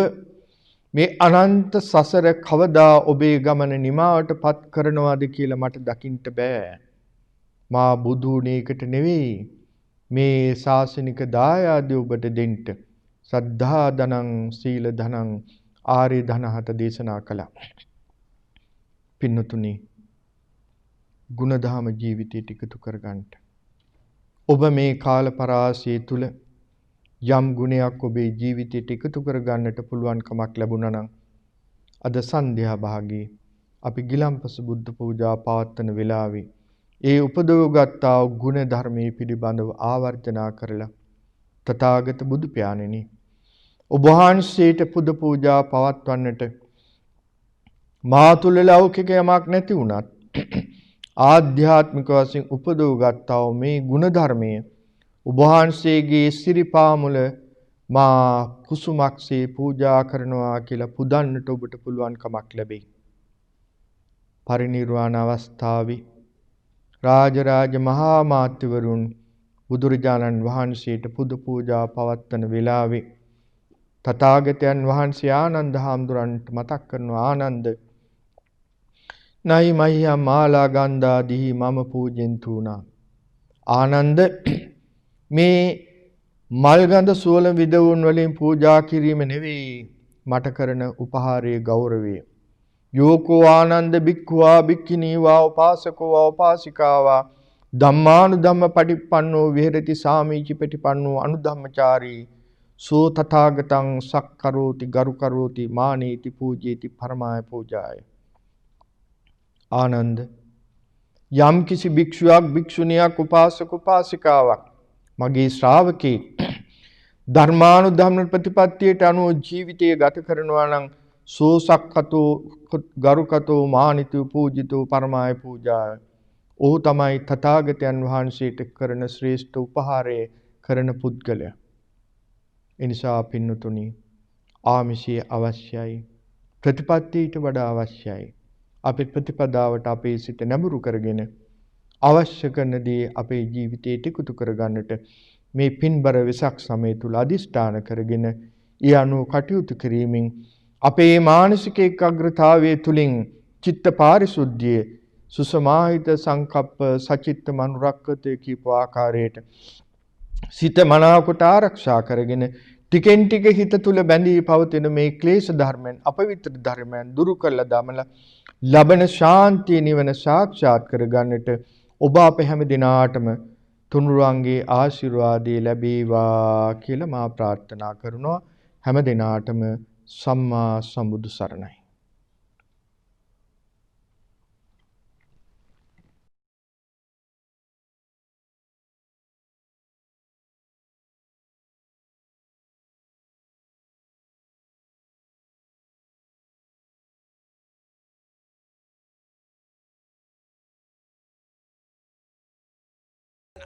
මේ අනන්ත සසර කවදා ඔබේ ගමන නිමාවටපත් කරනවාද කියලා මට දකින්න බෑ. මා බුදු වුණේකට නෙවෙයි මේ ශාසනික දායාදය ඔබට දෙන්න. සද්ධා ධනං, සීල ධනං, ආර්ය ධන හත දේශනා කළා. පින්නතුනි, ගුණධම ජීවිතයට එකතු කරගන්න. ඔබ මේ කාල පරාසය තුල යම් ගුණයක් ඔබේ ජීවිතයට එකතු කරගන්නට පුළුවන්කමක් ලැබුණා නම් අද සන්ධ්‍යා භාගයේ අපි ගිලම්පස බුද්ධ පූජා පවත්වන වෙලාවේ ඒ උපදවගත්තා වූ ගුණ ධර්මයේ පිළිබඳව ආවර්ජනා කරලා තථාගත බුදු පියාණෙනි ඔබ වහන්සේට පුද පූජා පවත්වන්නට මා තුල ලෞකික යමක් නැති වුණත් ආධ්‍යාත්මික වශයෙන් උපදවගත්තා වූ මේ ගුණ ධර්මයේ ඔබ වහන්සේගේ සිරිපා මුල මා කුසුමක්සේ පූජා කරනවා කියලා පුදන්නට ඔබට පුළුවන්කමක් ලැබෙයි. පරිනිර්වාණ අවස්ථාවේ රාජරාජ මහා මාත්‍යවරුන් බුදුරජාණන් වහන්සේට පුද පූජා පවත්වන වෙලාවේ තථාගතයන් වහන්සේ ආනන්ද හාමුදුරන්ට මතක් කරනවා, ආනන්ද නයි මහියා මාලා ගන්ධාදී මම පූජෙන්තු වුණා. ආනන්ද මේ මල්ගඳ සුවල විදවුන් වලින් පූජා කිරීම නෙවෙයි මට කරන උපහාරයේ ගෞරවය. යෝකෝ ආනන්ද භික්ඛුවා භික්ඛිනීවා උපාසකෝ උපාසිකාවා ධම්මානුධම්ම පටිපන්නෝ විහෙරති සාමීචි පටිපන්නෝ අනුධම්මචාරී සෝ තථාගතං සක්කරෝති ගරුකරෝති මානීති පූජේති පරමාය පූජාය. ආනන්ද යම් කිසි භික්ෂුවක් භික්ෂුණියක් උපාසක උපාසිකාවක් මගේ ශ්‍රාවකේ ධර්මානුධම්ම ප්‍රතිපත්තියට අනුව ජීවිතය ගත කරනවා නම් සෝ සක්කතෝ ගරුකතෝ මානිතෝ පූජිතෝ පරමාය පූජාය. ඔහු තමයි තථාගතයන් වහන්සේට කරන ශ්‍රේෂ්ඨ උපහාරය කරන පුද්ගලයා. එනිසා පින්නතුනි, ආමිෂය අවශ්‍යයි, ප්‍රතිපත්තියට වඩා අවශ්‍යයි. අපි ප්‍රතිපදාවට අපේ සිත නැඹුරු කරගෙන අවශ්‍ය කරන දේ අපේ ජීවිතයට එකතු කරගන්නට මේ පින්බර වෙසක් සමය තුල අදිෂ්ඨාන කරගෙන ඒ අනුව කටයුතු කිරීමෙන් අපේ මානසික ඒකාග්‍රතාවයේ තුලින් චිත්ත පාරිශුද්ධිය සුසමාහිත සංකප්ප සචිත්ත මනුරක්කතේ කීප ආකාරයට සිත මනාවකට ආරක්ෂා කරගෙන ටිකෙන් ටික හිත තුල බැඳී පවතින මේ ක්ලේශ ධර්මයන් අපවිත්‍ර ධර්මයන් දුරු කළ දමලා ලබන ශාන්තිය නිවන සාක්ෂාත් කරගන්නට ඔබ අප හැම දිනාටම තුනුරුවන්ගේ ආශිර්වාදය ලැබේවා කියලා මා ප්‍රාර්ථනා කරනවා. හැම දිනාටම සම්මා සම්බුදු සරණයි.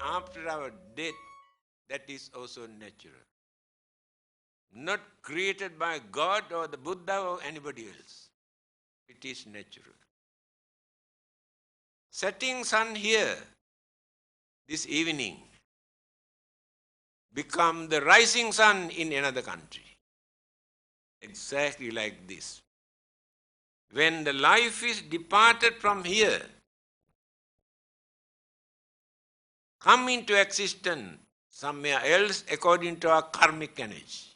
after our death, that is also natural. Not created by God or the Buddha or anybody else. It is natural. Setting sun here this evening become the rising sun in another country. Exactly like this. When the life is departed from here, come into existence somewhere else according to our karmic energy.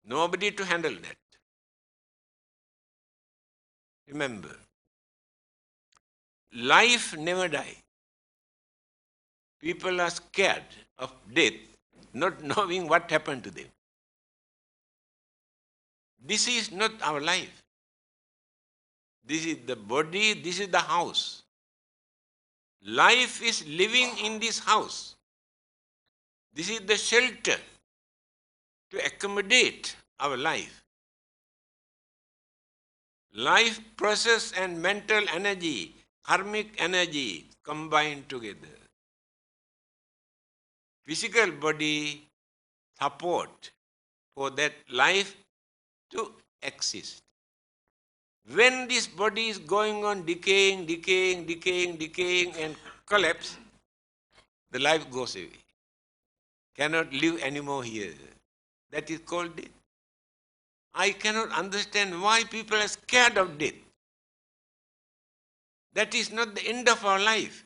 Nobody to handle that. Remember, life never dies. People are scared of death, not knowing what happened to them. This is not our life. This is the body, this is the house. Life is living in this house. This is the shelter to accommodate our life. Life process and mental energy, karmic energy combined together. Physical body support for that life to exist. When this body is going on decaying and collapse, the life goes away. Cannot live anymore here. That is called death. I cannot understand why people are scared of death. That is not the end of our life.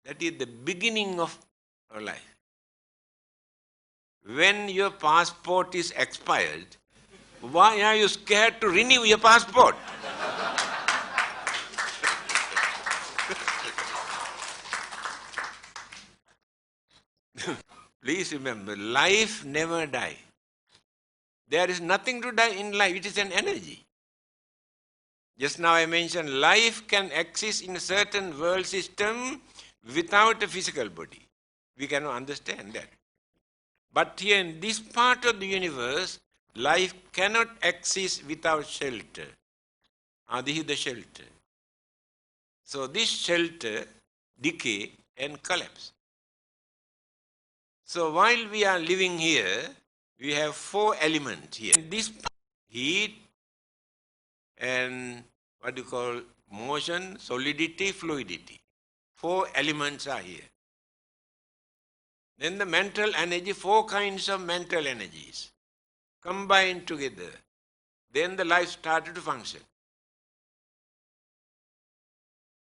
That is the beginning of our life. When your passport is expired, why are you scared to renew your passport? Please remember, life never dies. There is nothing to die in life. It is an energy. Just now I mentioned life can exist in a certain world system without a physical body. We cannot understand that. But here in this part of the universe, life cannot exist without shelter. This is the shelter. So this shelter decay and collapse. So while we are living here, we have four elements here. This heat and what you call motion, solidity, fluidity. Four elements are here. Then the mental energy, four kinds of mental energies combined together. Then the life started to function.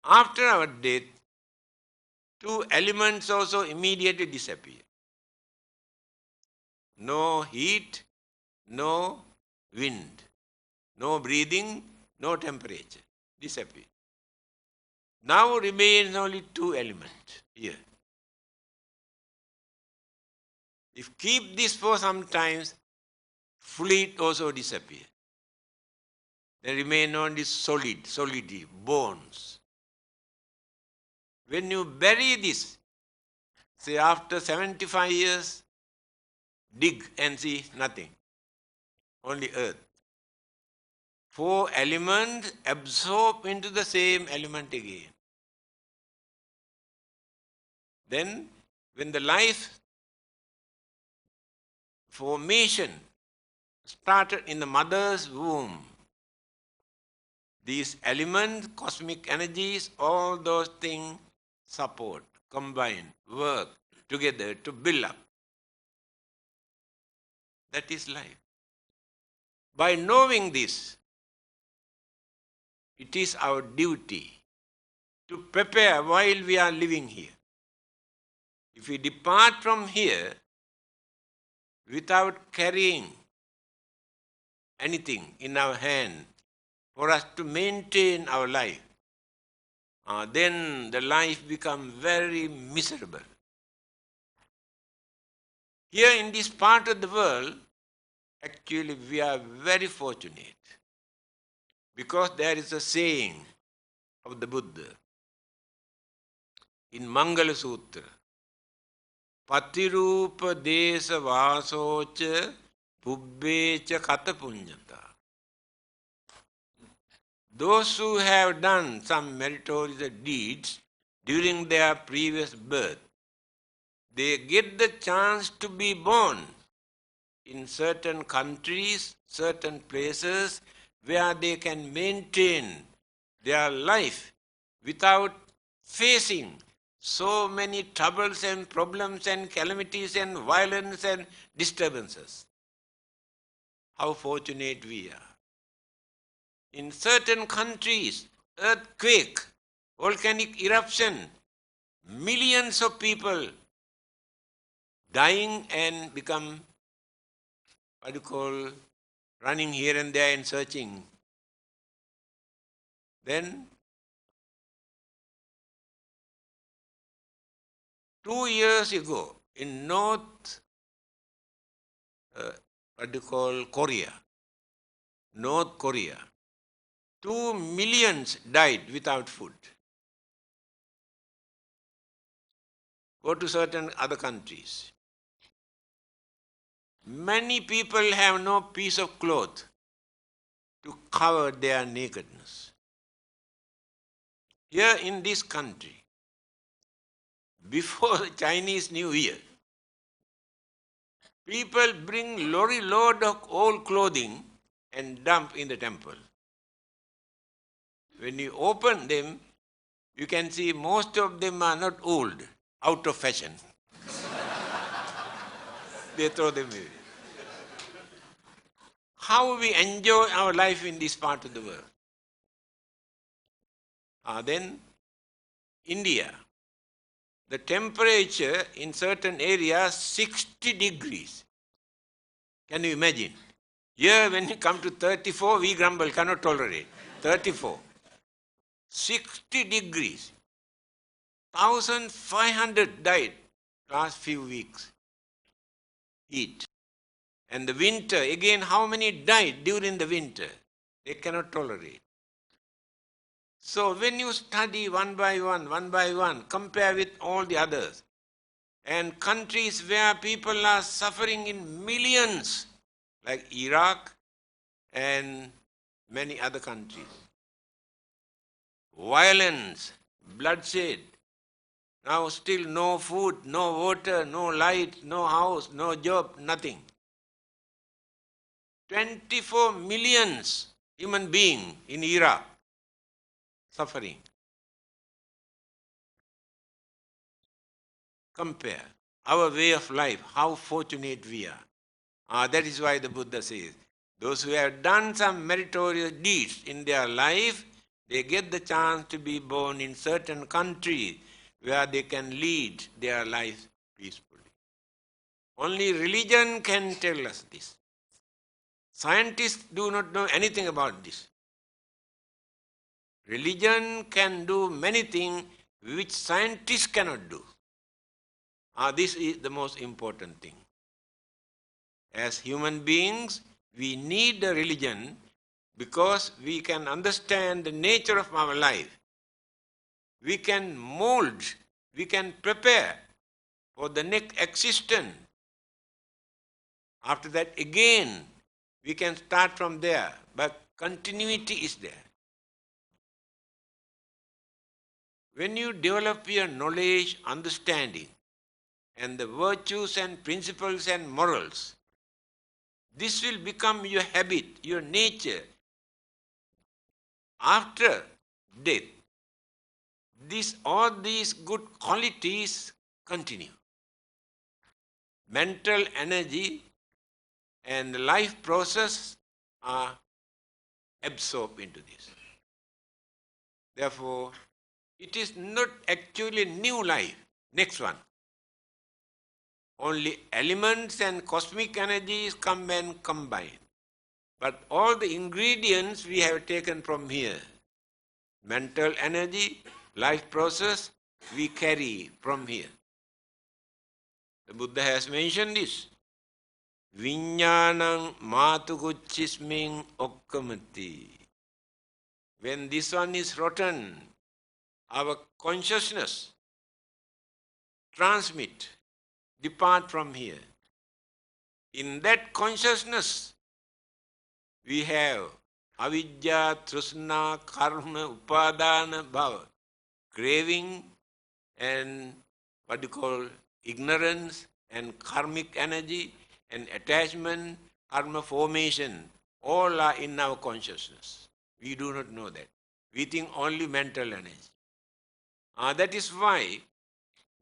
After our death, two elements also immediately disappear. No heat, no wind, no breathing, no temperature. Disappear. Now remains only two elements here. If keep this for some time, fluid also disappear. There remain only solidity, bones. When you bury this, say after 75 years, dig and see nothing, only earth. Four elements absorb into the same element again. Then when the life formation started in the mother's womb, these elements, cosmic energies, all those things support, combine, work together to build up. That is life. By knowing this, it is our duty to prepare while we are living here. If we depart from here without carrying anything in our hand for us to maintain our life, then the life becomes very miserable. Here in this part of the world, actually we are very fortunate because there is a saying of the Buddha in Mangala Sutra, Patirupa desa vasocha pubbecha kata punyata. Those who have done some meritorious deeds during their previous birth. They get the chance to be born in certain countries, certain places where they can maintain their life without facing so many troubles and problems and calamities and violence and disturbances. How fortunate we are. In certain countries, earthquake, volcanic eruption, millions of people dying and become, what you call, running here and there and searching. Then 2 years ago in North Korea, 2 millions died without food. Go to certain other countries. Many people have no piece of cloth to cover their nakedness. Here in this country, before the Chinese New Year, people bring lorry load of old clothing and dump in the temple. When you open them, you can see most of them are not old, out of fashion. They throw them away. How we enjoy our life in this part of the world. Then India. The temperature in certain areas 60 degrees. Can you imagine? Here when you come to 34, we grumble, cannot tolerate. 34. 60 degrees. 1,500 died last few weeks. Heat. And the winter, again, how many died during the winter? They cannot tolerate. So when you study one by one, compare with all the others, and countries where people are suffering in millions, like Iraq and many other countries. Violence, bloodshed, now still no food, no water, no light, no house, no job, nothing. 24 millions human beings in Iraq suffering. Compare our way of life, how fortunate we are. That is why the Buddha says, those who have done some meritorious deeds in their life, they get the chance to be born in certain countries where they can lead their life peacefully. Only religion can tell us this. Scientists do not know anything about this. Religion can do many things which scientists cannot do. This is the most important thing. As human beings, we need a religion because we can understand the nature of our life. We can mold, we can prepare for the next existence. After that, again, we can start from there, but continuity is there. When you develop your knowledge, understanding, and the virtues and principles and morals, this will become your habit, your nature. After death, all these good qualities continue. Mental energy and the life process are absorbed into this. Therefore, it is not actually new life. Next one. Only elements and cosmic energies come and combine. But all the ingredients we have taken from here. Mental energy, life process, we carry from here. The Buddha has mentioned this. Viññānaṁ mātukuchismiñ okkamati. When this one is rotten, our consciousness depart from here. In that consciousness, we have avidya, trusna, karma, upadana, bhava, craving, and what you call ignorance and karmic energy and attachment, karma formation, all are in our consciousness. We do not know that. We think only mental energy. That is why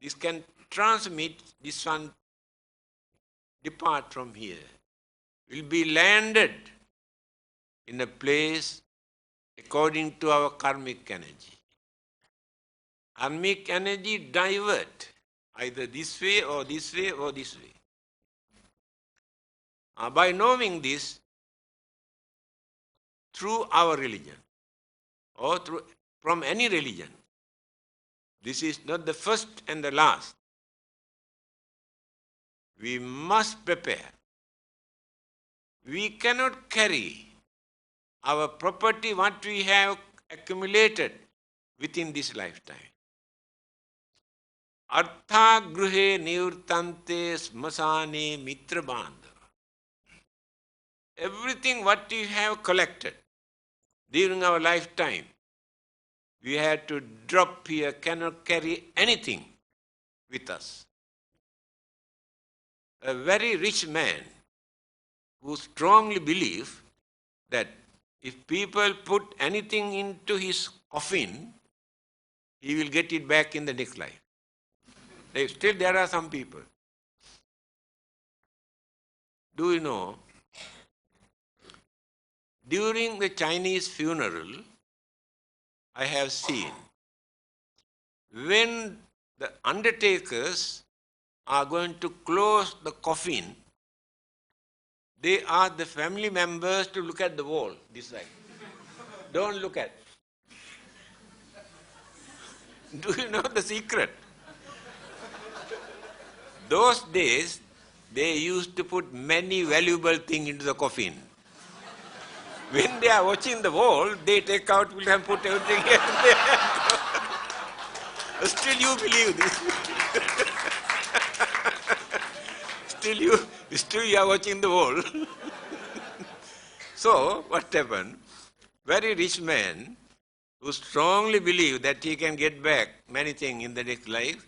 this can transmit, this one depart from here, will be landed in a place according to our karmic energy. Karmic energy divert either this way or this way or this way. By knowing this through our religion or from any religion, this is not the first and the last. We must prepare. We cannot carry our property, what we have accumulated within this lifetime. Artha gruhe nivurtante smasane mitra bandhava. Everything what we have collected during our lifetime, we had to drop here, cannot carry anything with us. A very rich man who strongly believes that if people put anything into his coffin, he will get it back in the next life. Still there are some people. Do you know, during the Chinese funeral, I have seen, when the undertakers are going to close the coffin, they ask the family members to look at the wall, this side. Don't look at. Do you know the secret? Those days, they used to put many valuable things into the coffin. When they are watching the wall, they take out and put everything here and there. Still you believe this. Still you are watching the wall. So, what happened? Very rich man who strongly believed that he can get back many things in the next life,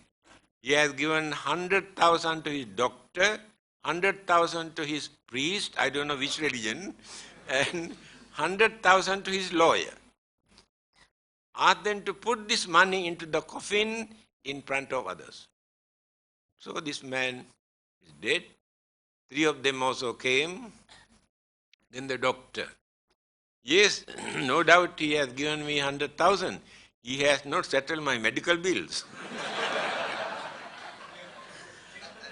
he has given 100,000 to his doctor, 100,000 to his priest, I don't know which religion, and 100,000 to his lawyer. Asked them to put this money into the coffin in front of others. So this man is dead. 3 of them also came. Then the doctor. Yes, no doubt he has given me 100,000. He has not settled my medical bills.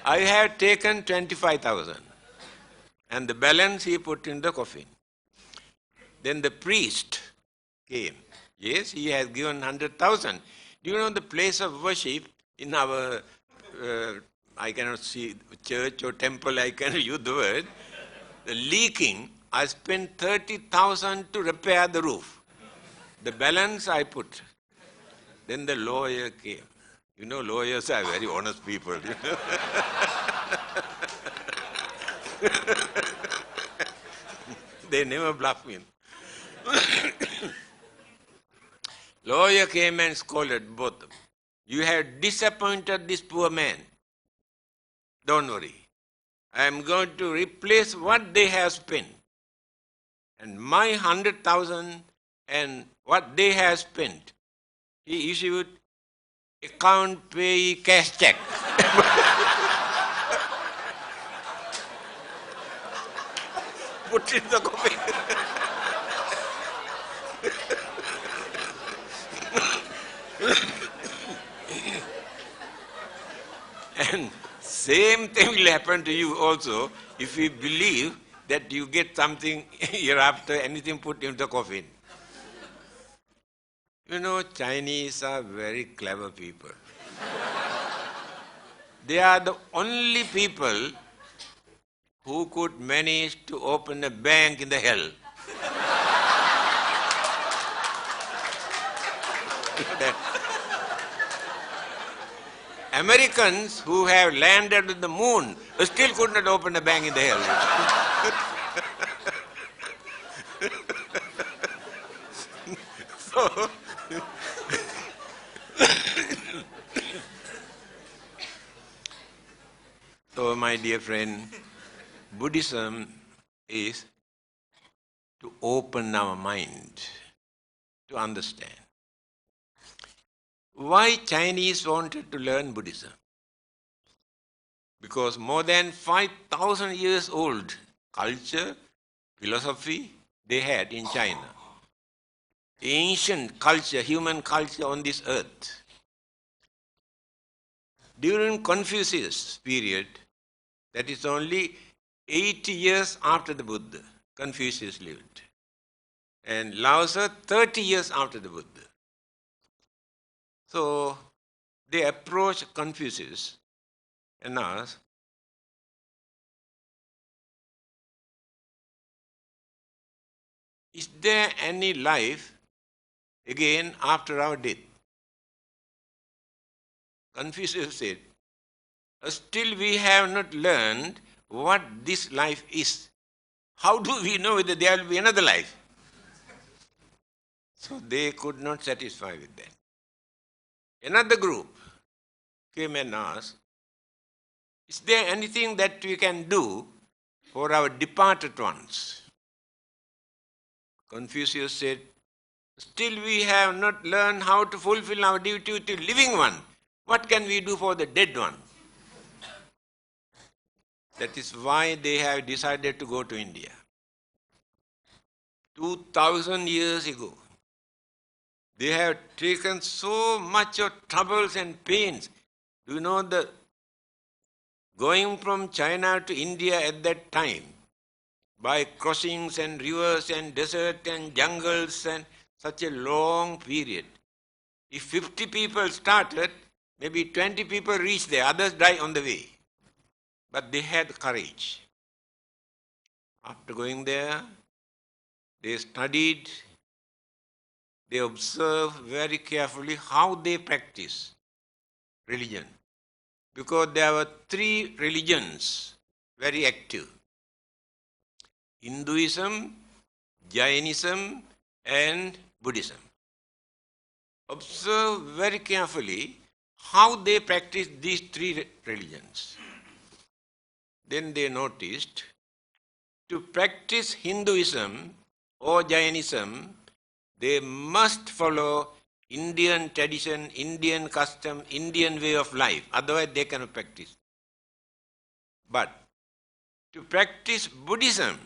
I have taken 25,000. And the balance he put in the coffin. Then the priest came. Yes, he has given 100,000. Do you know the place of worship in our, I cannot see church or temple, I can use the word, the leaking, I spent 30,000 to repair the roof. The balance I put. Then the lawyer came. You know, lawyers are very honest people. You know? They never bluff me. Lawyer came and scolded both of them. You have disappointed this poor man. Don't worry. I am going to replace what they have spent. And my 100,000 and what they have spent, he issued account pay cash check. Put it in the coffin. And same thing will happen to you also if you believe that you get something hereafter, anything put in the coffin. You know, Chinese are very clever people. They are the only people who could manage to open a bank in the hell. Americans who have landed on the moon still could not open a bank in the hell. So, my dear friend, Buddhism is to open our mind to understand. Why Chinese wanted to learn Buddhism? Because more than 5,000 years old culture, philosophy they had in China. Ancient culture, human culture on this earth. During Confucius period, that is only 80 years after the Buddha, Confucius lived. And Lao Tzu 30 years after the Buddha. So they approached Confucius and asked, is there any life again after our death? Confucius said, still we have not learned what this life is. How do we know whether there will be another life? So they could not satisfy with that. Another group came and asked, is there anything that we can do for our departed ones? Confucius said, still we have not learned how to fulfill our duty to living one. What can we do for the dead one? That is why they have decided to go to India. 2000 years ago, they have taken so much of troubles and pains. Do you know the going from China to India at that time, by crossings and rivers and desert and jungles and such a long period. If 50 people started, maybe 20 people reached there, others die on the way. But they had courage. After going there, they studied, they observed very carefully how they practice religion. Because there were 3 religions very active. Hinduism, Jainism and Buddhism. Observe very carefully how they practice these 3 religions. Then they noticed to practice Hinduism or Jainism, they must follow Indian tradition, Indian custom, Indian way of life. Otherwise they cannot practice. But to practice Buddhism,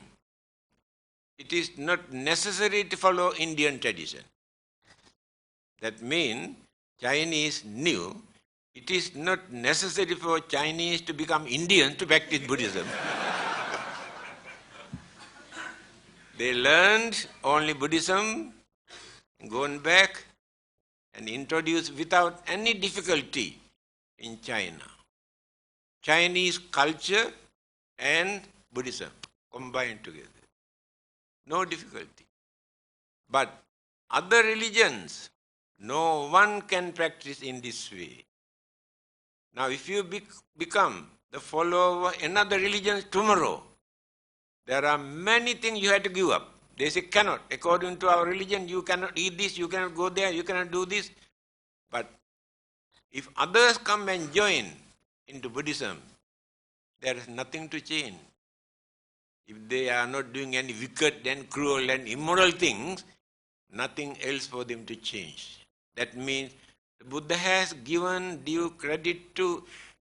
it is not necessary to follow Indian tradition. That means Chinese knew it is not necessary for Chinese to become Indians to practice Buddhism. They learned only Buddhism, gone back and introduced without any difficulty in China. Chinese culture and Buddhism combined together. No difficulty. But other religions, no one can practice in this way. Now if you become the follower of another religion tomorrow, there are many things you have to give up. They say cannot. According to our religion, you cannot eat this, you cannot go there, you cannot do this. But if others come and join into Buddhism, there is nothing to change. If they are not doing any wicked and cruel and immoral things, nothing else for them to change. That means the Buddha has given due credit to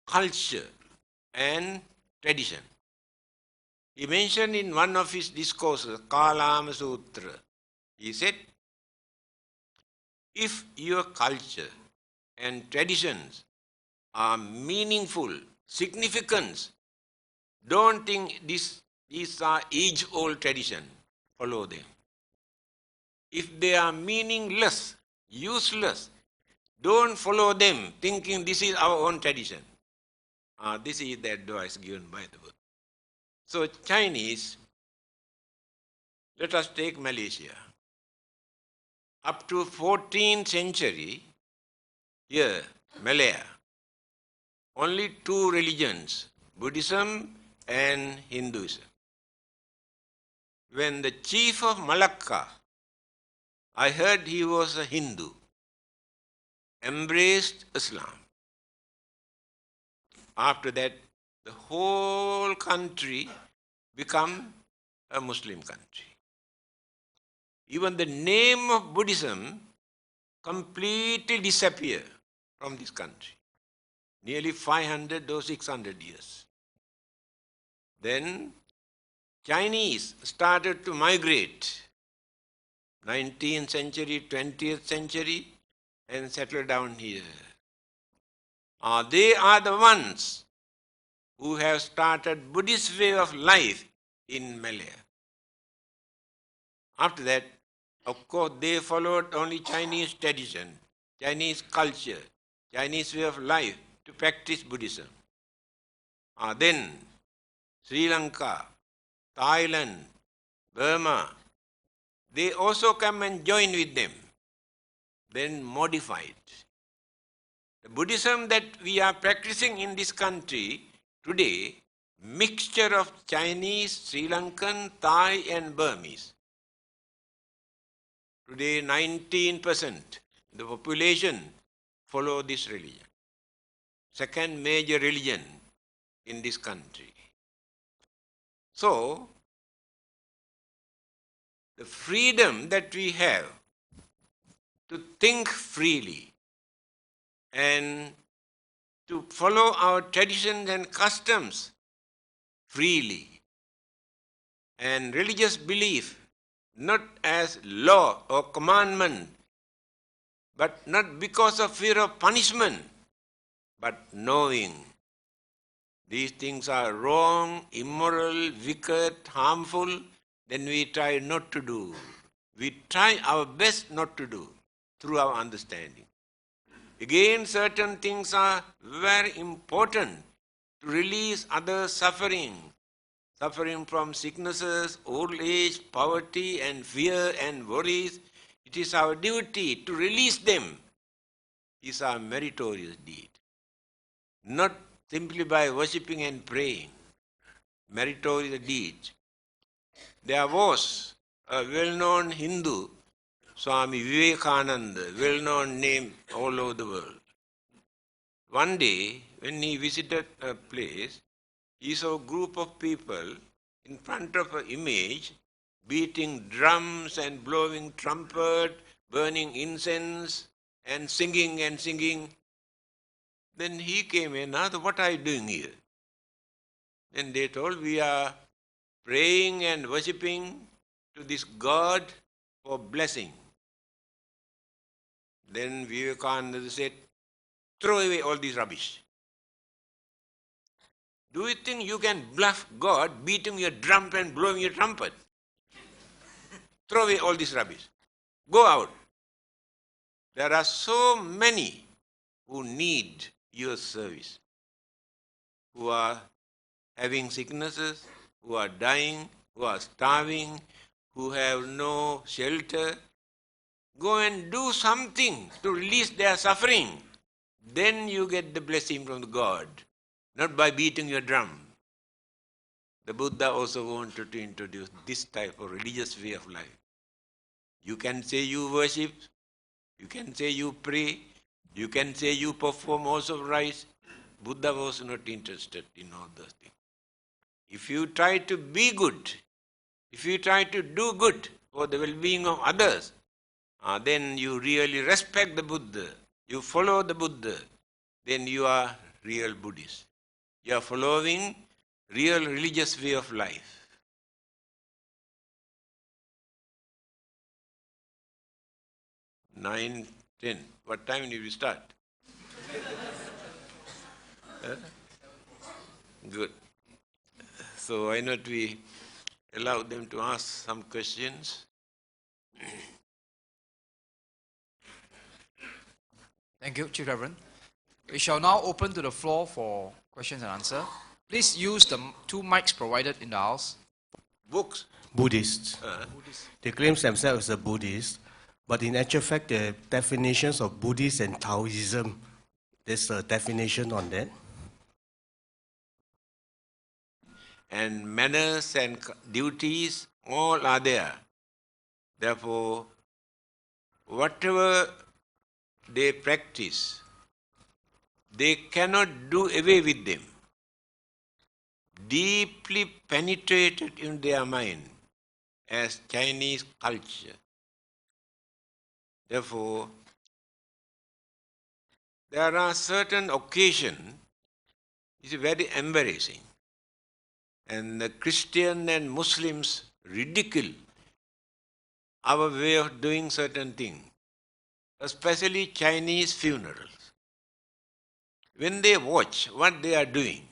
culture and tradition. He mentioned in one of his discourses, Kalama Sutra, he said, if your culture and traditions are meaningful, significant, don't think these are age-old tradition. Follow them. If they are meaningless, useless, don't follow them thinking this is our own tradition. This is the advice given by the Buddha. So Chinese, let us take Malaysia. Up to 14th century, here, Malaya, only 2 religions, Buddhism and Hinduism. When the chief of Malacca, I heard he was a Hindu, embraced Islam. After that, the whole country become a Muslim country. Even the name of Buddhism completely disappear from this country. Nearly 500 or 600 years. Then Chinese started to migrate 19th century, 20th century and settle down here. They are the ones who have started Buddhist way of life in Malaya. After that, of course, they followed only Chinese tradition, Chinese culture, Chinese way of life to practice Buddhism. Then Sri Lanka, Thailand, Burma, they also come and join with them, then modified. The Buddhism that we are practicing in this country today, mixture of Chinese, Sri Lankan, Thai and Burmese. Today 19% the population follow this religion. Second major religion in this country. So, the freedom that we have to think freely and to follow our traditions and customs freely and religious belief not as law or commandment, but not because of fear of punishment, but knowing these things are wrong, immoral, wicked, harmful, then we try not to do. We try our best not to do through our understanding. Again, certain things are very important to release other suffering. Suffering from sicknesses, old age, poverty and fear and worries. It is our duty to release them. It is our meritorious deed. Not simply by worshipping and praying. Meritorious deed. There was a well-known Hindu, Swami Vivekananda, well-known name all over the world. One day, when he visited a place, he saw a group of people in front of an image beating drums and blowing trumpet, burning incense and singing and singing. Then he came and asked, what are you doing here? Then they told, we are praying and worshipping to this God for blessing. Then Vivekananda said, throw away all this rubbish. Do you think you can bluff God beating your drum and blowing your trumpet? Throw away all this rubbish. Go out. There are so many who need your service, who are having sicknesses, who are dying, who are starving, who have no shelter. Go and do something to release their suffering. Then you get the blessing from God. Not by beating your drum. The Buddha also wanted to introduce this type of religious way of life. You can say you worship, you can say you pray, you can say you perform also rites. Buddha was not interested in all those things. If you try to be good, if you try to do good for the well-being of others, then you really respect the Buddha, you follow the Buddha, then you are real Buddhist. You are following real religious way of life. 9:10. What time did we start? Good. So why not we allow them to ask some questions? Thank you, Chief Reverend. We shall now open to the floor for questions and answer. Please use the two mics provided in the house. Books. Buddhists. They claim themselves as a Buddhist, but in actual fact, the definitions of Buddhist and Taoism, there's a definition on that. And manners and duties, all are there. Therefore, whatever they practice, they cannot do away with them. deeply penetrated in their mind as Chinese culture. Therefore, there are certain occasions which is very embarrassing. And the Christian and Muslims ridicule our way of doing certain things, especially Chinese funerals. When they watch what they are doing,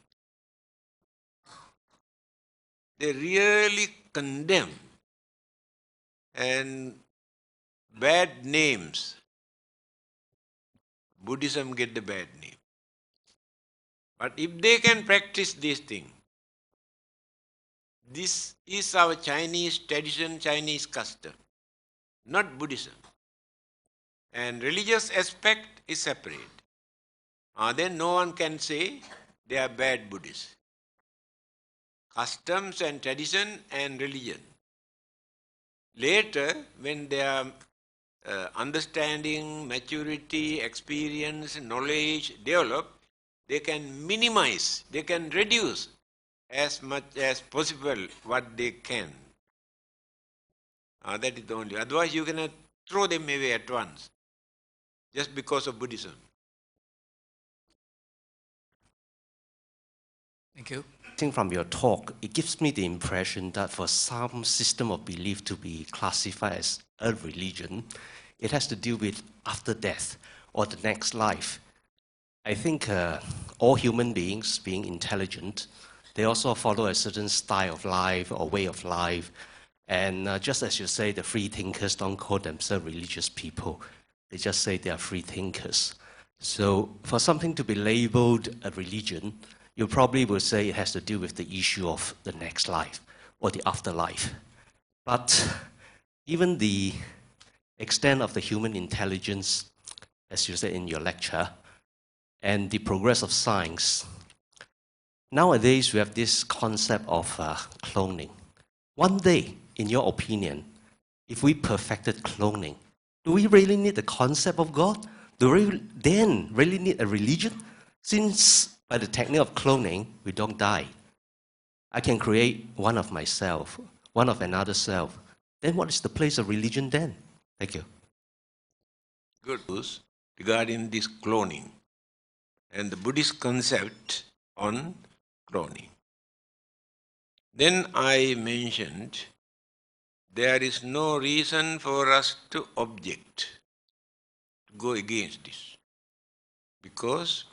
they really condemn and bad names. Buddhism get the bad name. But if they can practice this thing, this is our Chinese tradition, Chinese custom, not Buddhism. And religious aspect is separate. Then no one can say they are bad Buddhists. Customs and tradition and religion. Later, when their understanding, maturity, experience, knowledge develop, they can minimize, they can reduce as much as possible what they can. That is the only. Otherwise, you cannot throw them away at once just because of Buddhism. Thank you. I think from your talk, it gives me the impression that for some system of belief to be classified as a religion, it has to do with after death or the next life. I think all human beings, being intelligent, they also follow a certain style of life or way of life. And just as you say, the free thinkers don't call themselves religious people. They just say they are free thinkers. So for something to be labeled a religion, you probably will say it has to do with the issue of the next life or the afterlife. But even the extent of the human intelligence, as you said in your lecture, and the progress of science, nowadays we have this concept of cloning. One day, in your opinion, if we perfected cloning, do we really need the concept of God? Do we then really need a religion? Since by the technique of cloning, we don't die. I can create one of myself, one of another self. Then what is the place of religion then? Thank you. Good news regarding this cloning and the Buddhist concept on cloning. Then I mentioned there is no reason for us to object, to go against this. Because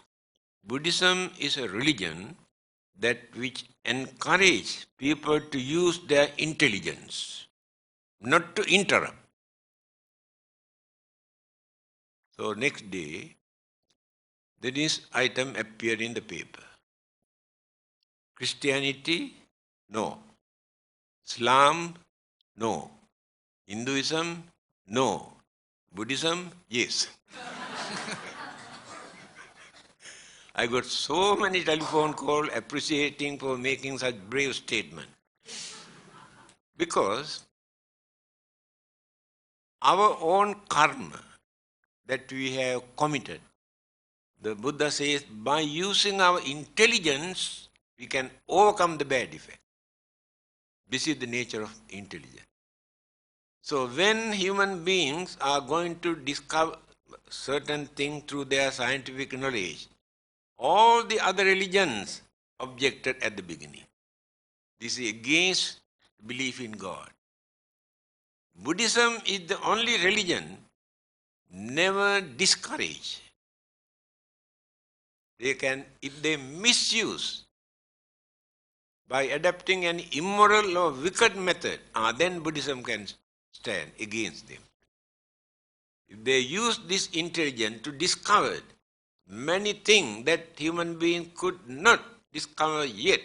Buddhism is a religion that which encourages people to use their intelligence, not to interrupt. So next day, this item appeared in the paper. Christianity, no. Islam, no. Hinduism, no. Buddhism, yes. I got so many telephone calls appreciating for making such brave statement. Because our own karma that we have committed, the Buddha says, by using our intelligence, we can overcome the bad effect. This is the nature of intelligence. So when human beings are going to discover certain things through their scientific knowledge, all the other religions objected at the beginning. This is against belief in God. Buddhism is the only religion never discourage. They can, if they misuse by adopting an immoral or wicked method, then Buddhism can stand against them. If they use this intelligence to discover many things that human beings could not discover yet,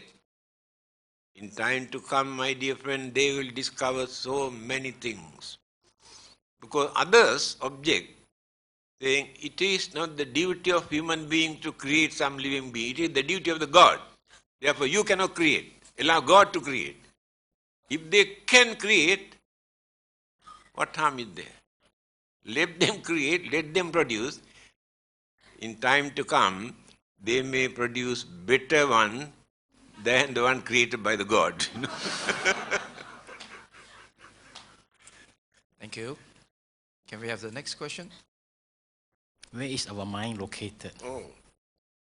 in time to come, my dear friend, they will discover so many things. Because others object, saying it is not the duty of human being to create some living being, it is the duty of the God. Therefore, you cannot create. Allow God to create. If they can create, what harm is there? Let them create, let them produce. In time to come, they may produce better one than the one created by the God. Thank you. Can we have the next question? Where is our mind located? Oh.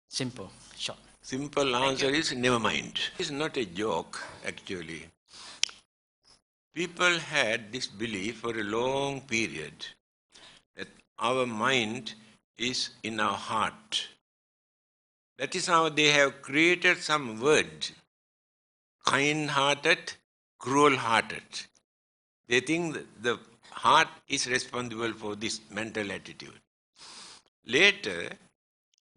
Simple, short. Simple answer is never mind. It's not a joke, actually. People had this belief for a long period that our mind is in our heart. That is how they have created some word, kind-hearted, cruel-hearted. They think that the heart is responsible for this mental attitude. Later,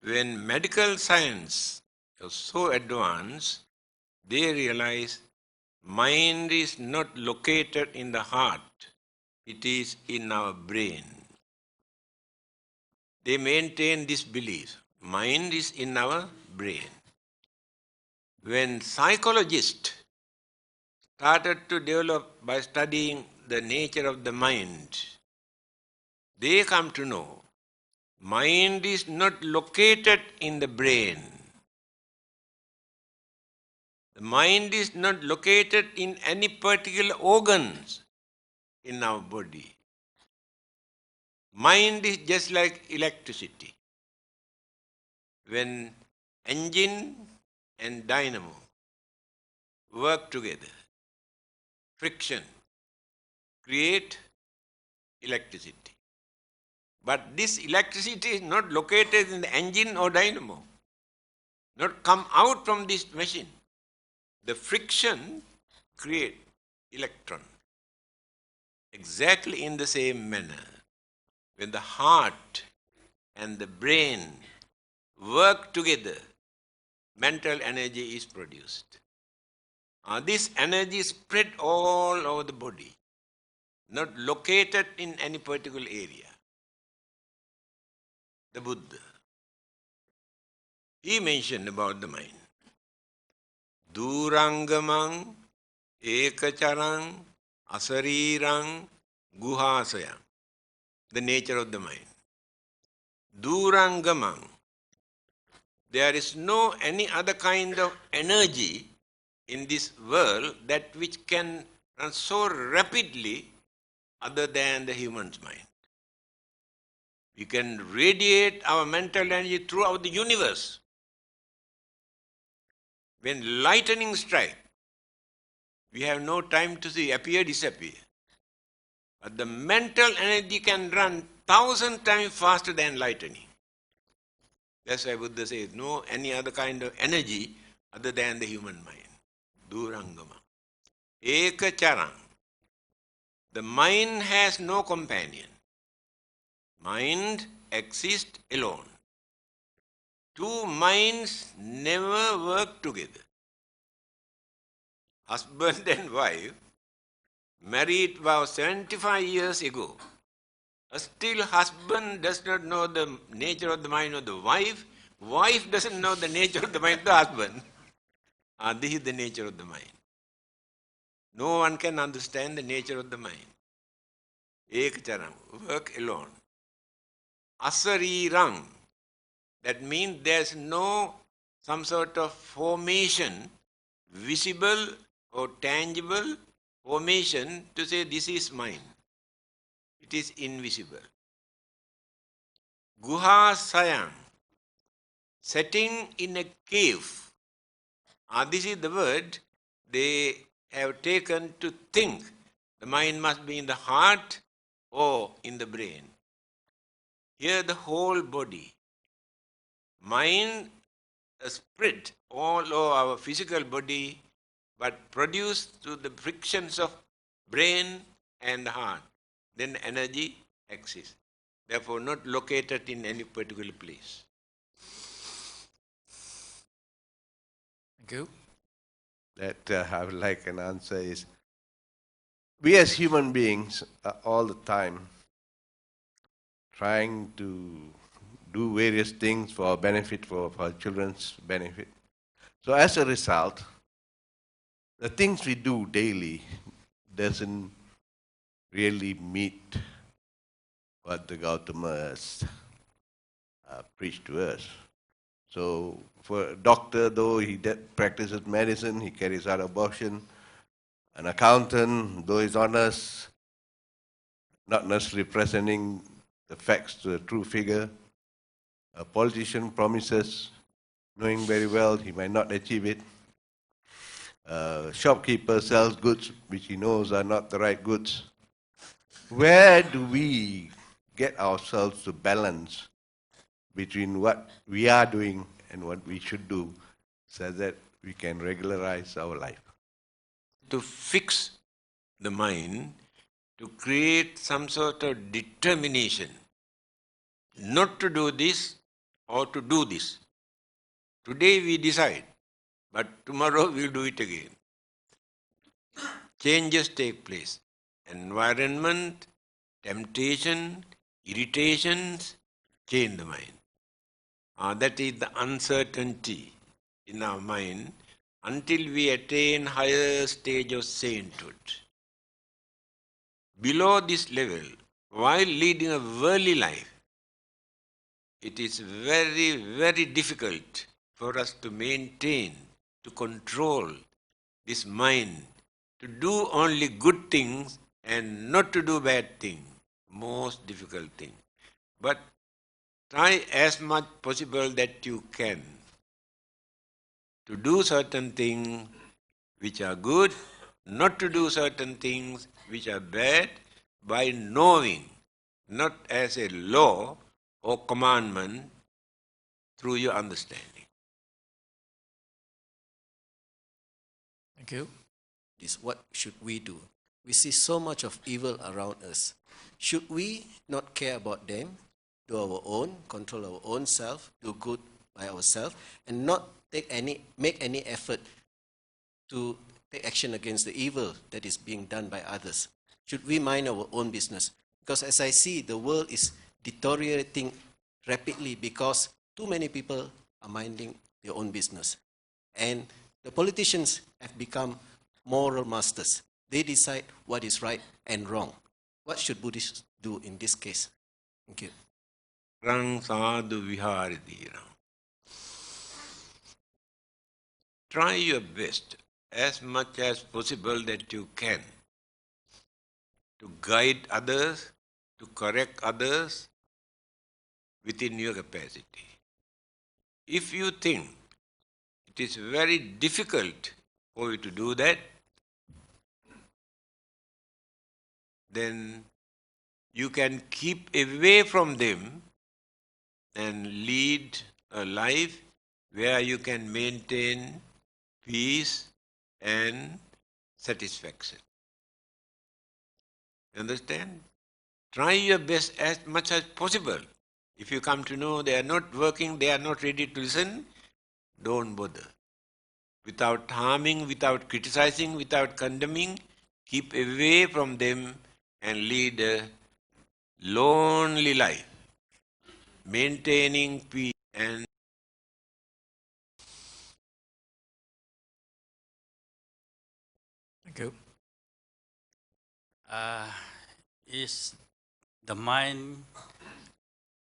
when medical science was so advanced, they realized mind is not located in the heart, it is in our brain. They maintain this belief. Mind is in our brain. When psychologists started to develop by studying the nature of the mind, they come to know mind is not located in the brain. The mind is not located in any particular organs in our body. Mind is just like electricity. When engine and dynamo work together, friction create electricity. But this electricity is not located in the engine or dynamo, not come out from this machine. The friction create electron. Exactly in the same manner, when the heart and the brain work together, mental energy is produced. This energy is spread all over the body, not located in any particular area. The Buddha, he mentioned about the mind. Durangamang, ekacharang, asarirang, guhasayang. The nature of the mind. Durangamang. There is no any other kind of energy in this world that which can run so rapidly other than the human's mind. We can radiate our mental energy throughout the universe. When lightning strikes, we have no time to see appear, disappear. But the mental energy can run 1,000 times faster than lightning. That's why Buddha says, no any other kind of energy other than the human mind. Durangama. Ekacharang. The mind has no companion. Mind exists alone. Two minds never work together. Husband and wife married about 75 years ago. Still husband does not know the nature of the mind of the wife. Wife doesn't know the nature of the mind of the husband. This is the nature of the mind. No one can understand the nature of the mind. Ekacharang, work alone. Asarirang, that means there's no some sort of formation, visible or tangible formation to say this is mine. It is invisible. Guhasayang, setting in a cave. This is the word they have taken to think. The mind must be in the heart or in the brain. Here the whole body. Mind spread all over our physical body, but produced through the frictions of brain and the heart. Then energy exists. Therefore not located in any particular place. Thank you. That I would like an answer is, we as human beings are all the time trying to do various things for our benefit, for our children's benefit. So as a result, the things we do daily doesn't really meet what the Gautama has preached to us. So for a doctor, though he practices medicine, he carries out abortion. An accountant, though he's honest, not necessarily presenting the facts to a true figure. A politician promises, knowing very well he might not achieve it. A shopkeeper sells goods which he knows are not the right goods. Where do we get ourselves to balance between what we are doing and what we should do so that we can regularize our life? To fix the mind, to create some sort of determination not to do this or to do this. Today we decide, but tomorrow we'll do it again. Changes take place. Environment, temptation, irritations change the mind. That is the uncertainty in our mind until we attain higher stage of sainthood. Below this level, while leading a worldly life, it is very, very difficult for us to maintain, to control this mind, to do only good things and not to do bad things. Most difficult thing. But try as much possible that you can to do certain things which are good, not to do certain things which are bad, by knowing, not as a law or commandment, through your understanding. Thank you. Is what should we do? We see so much of evil around us. Should we not care about them, do our own, control our own self, do good by ourselves, and not make any effort to take action against the evil that is being done by others? Should we mind our own business? Because as I see, the world is deteriorating rapidly because too many people are minding their own business. And the politicians have become moral masters. They decide what is right and wrong. What should Buddhists do in this case? Thank you. Rang sadhu viharidira. Try your best, as much as possible that you can, to guide others, to correct others within your capacity. If you think it is very difficult for you to do that, then you can keep away from them and lead a life where you can maintain peace and satisfaction. Understand? Try your best as much as possible. If you come to know they are not working, they are not ready to listen, don't bother. Without harming, without criticizing, without condemning, keep away from them and lead a lonely life, maintaining peace and Thank you. Is the mind,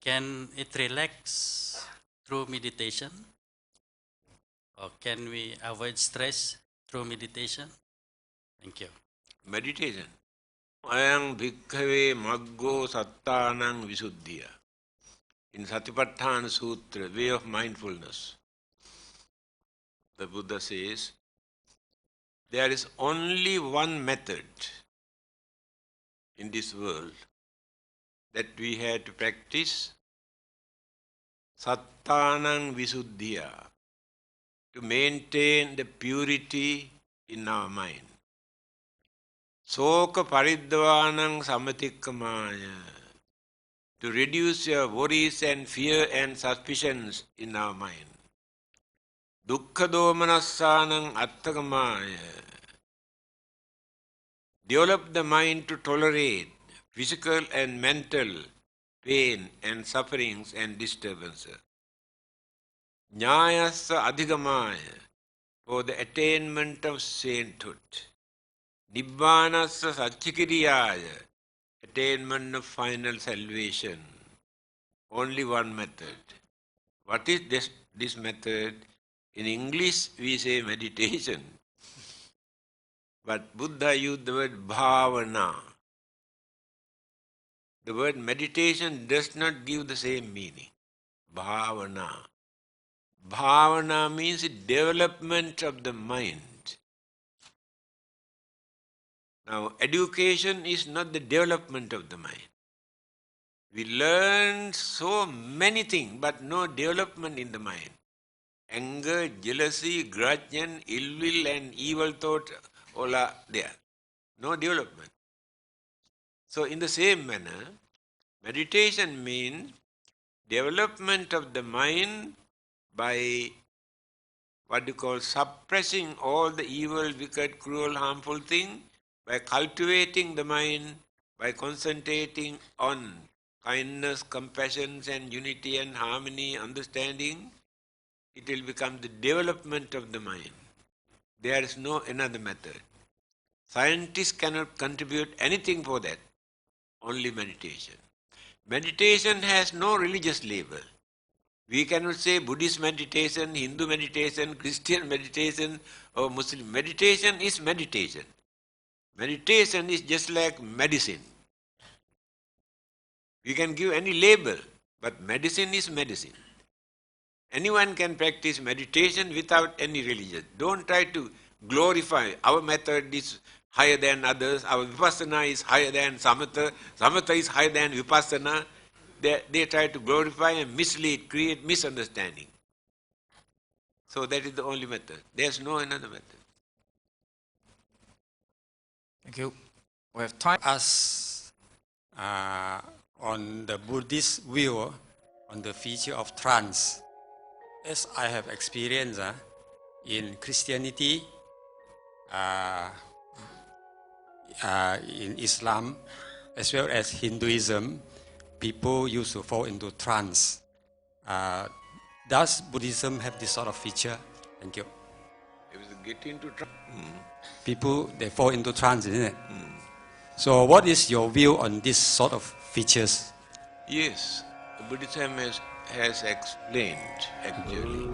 can it relax through meditation? Or can we avoid stress through meditation? Thank you. meditation. Ayang bhikkhave maggo sattanang visuddhiya. In Satipatthana Sutra, way of mindfulness, the Buddha says, there is only one method in this world that we have to practice, sattanang visuddhiya, to maintain the purity in our mind. Soka paridvanang samatikkamaya, to reduce your worries and fear and suspicions in our mind. Dukkha domanassanang attakamaya, develop the mind to tolerate physical and mental pain and sufferings and disturbances. Nyayasa adhigamaya, for the attainment of sainthood. Nibbanasa satchikiriyaya, attainment of final salvation. Only one method. What is this this method. In English, we say meditation. But Buddha used the word bhavana. The word meditation does not give the same meaning. Bhavana. Bhavana means development of the mind. Now, education is not the development of the mind. We learn so many things, but no development in the mind. Anger, jealousy, grudge, and ill will and evil thought, all are there. No development. So, in the same manner, meditation means development of the mind by what you call suppressing all the evil, wicked, cruel, harmful things, by cultivating the mind, by concentrating on kindness, compassion, and unity and harmony, understanding, it will become the development of the mind. There is no another method. Scientists cannot contribute anything for that, only meditation. Meditation has no religious label. We cannot say Buddhist meditation, Hindu meditation, Christian meditation, or Muslim. Meditation is meditation. Meditation is just like medicine. We can give any label, but medicine is medicine. Anyone can practice meditation without any religion. Don't try to glorify. Our method is higher than others. Our vipassana is higher than samatha. Samatha is higher than vipassana. They try to glorify and mislead, create misunderstanding. So that is the only method. There's no another method. Thank you. We have time. Us on the Buddhist view on the feature of trance. As I have experienced in Christianity, in Islam, as well as Hinduism, people used to fall into trance. Does Buddhism have this sort of feature? Thank you. If you get into trance, People, they fall into trance, isn't it? So what is your view on this sort of features? yes, Buddhism has explained actually.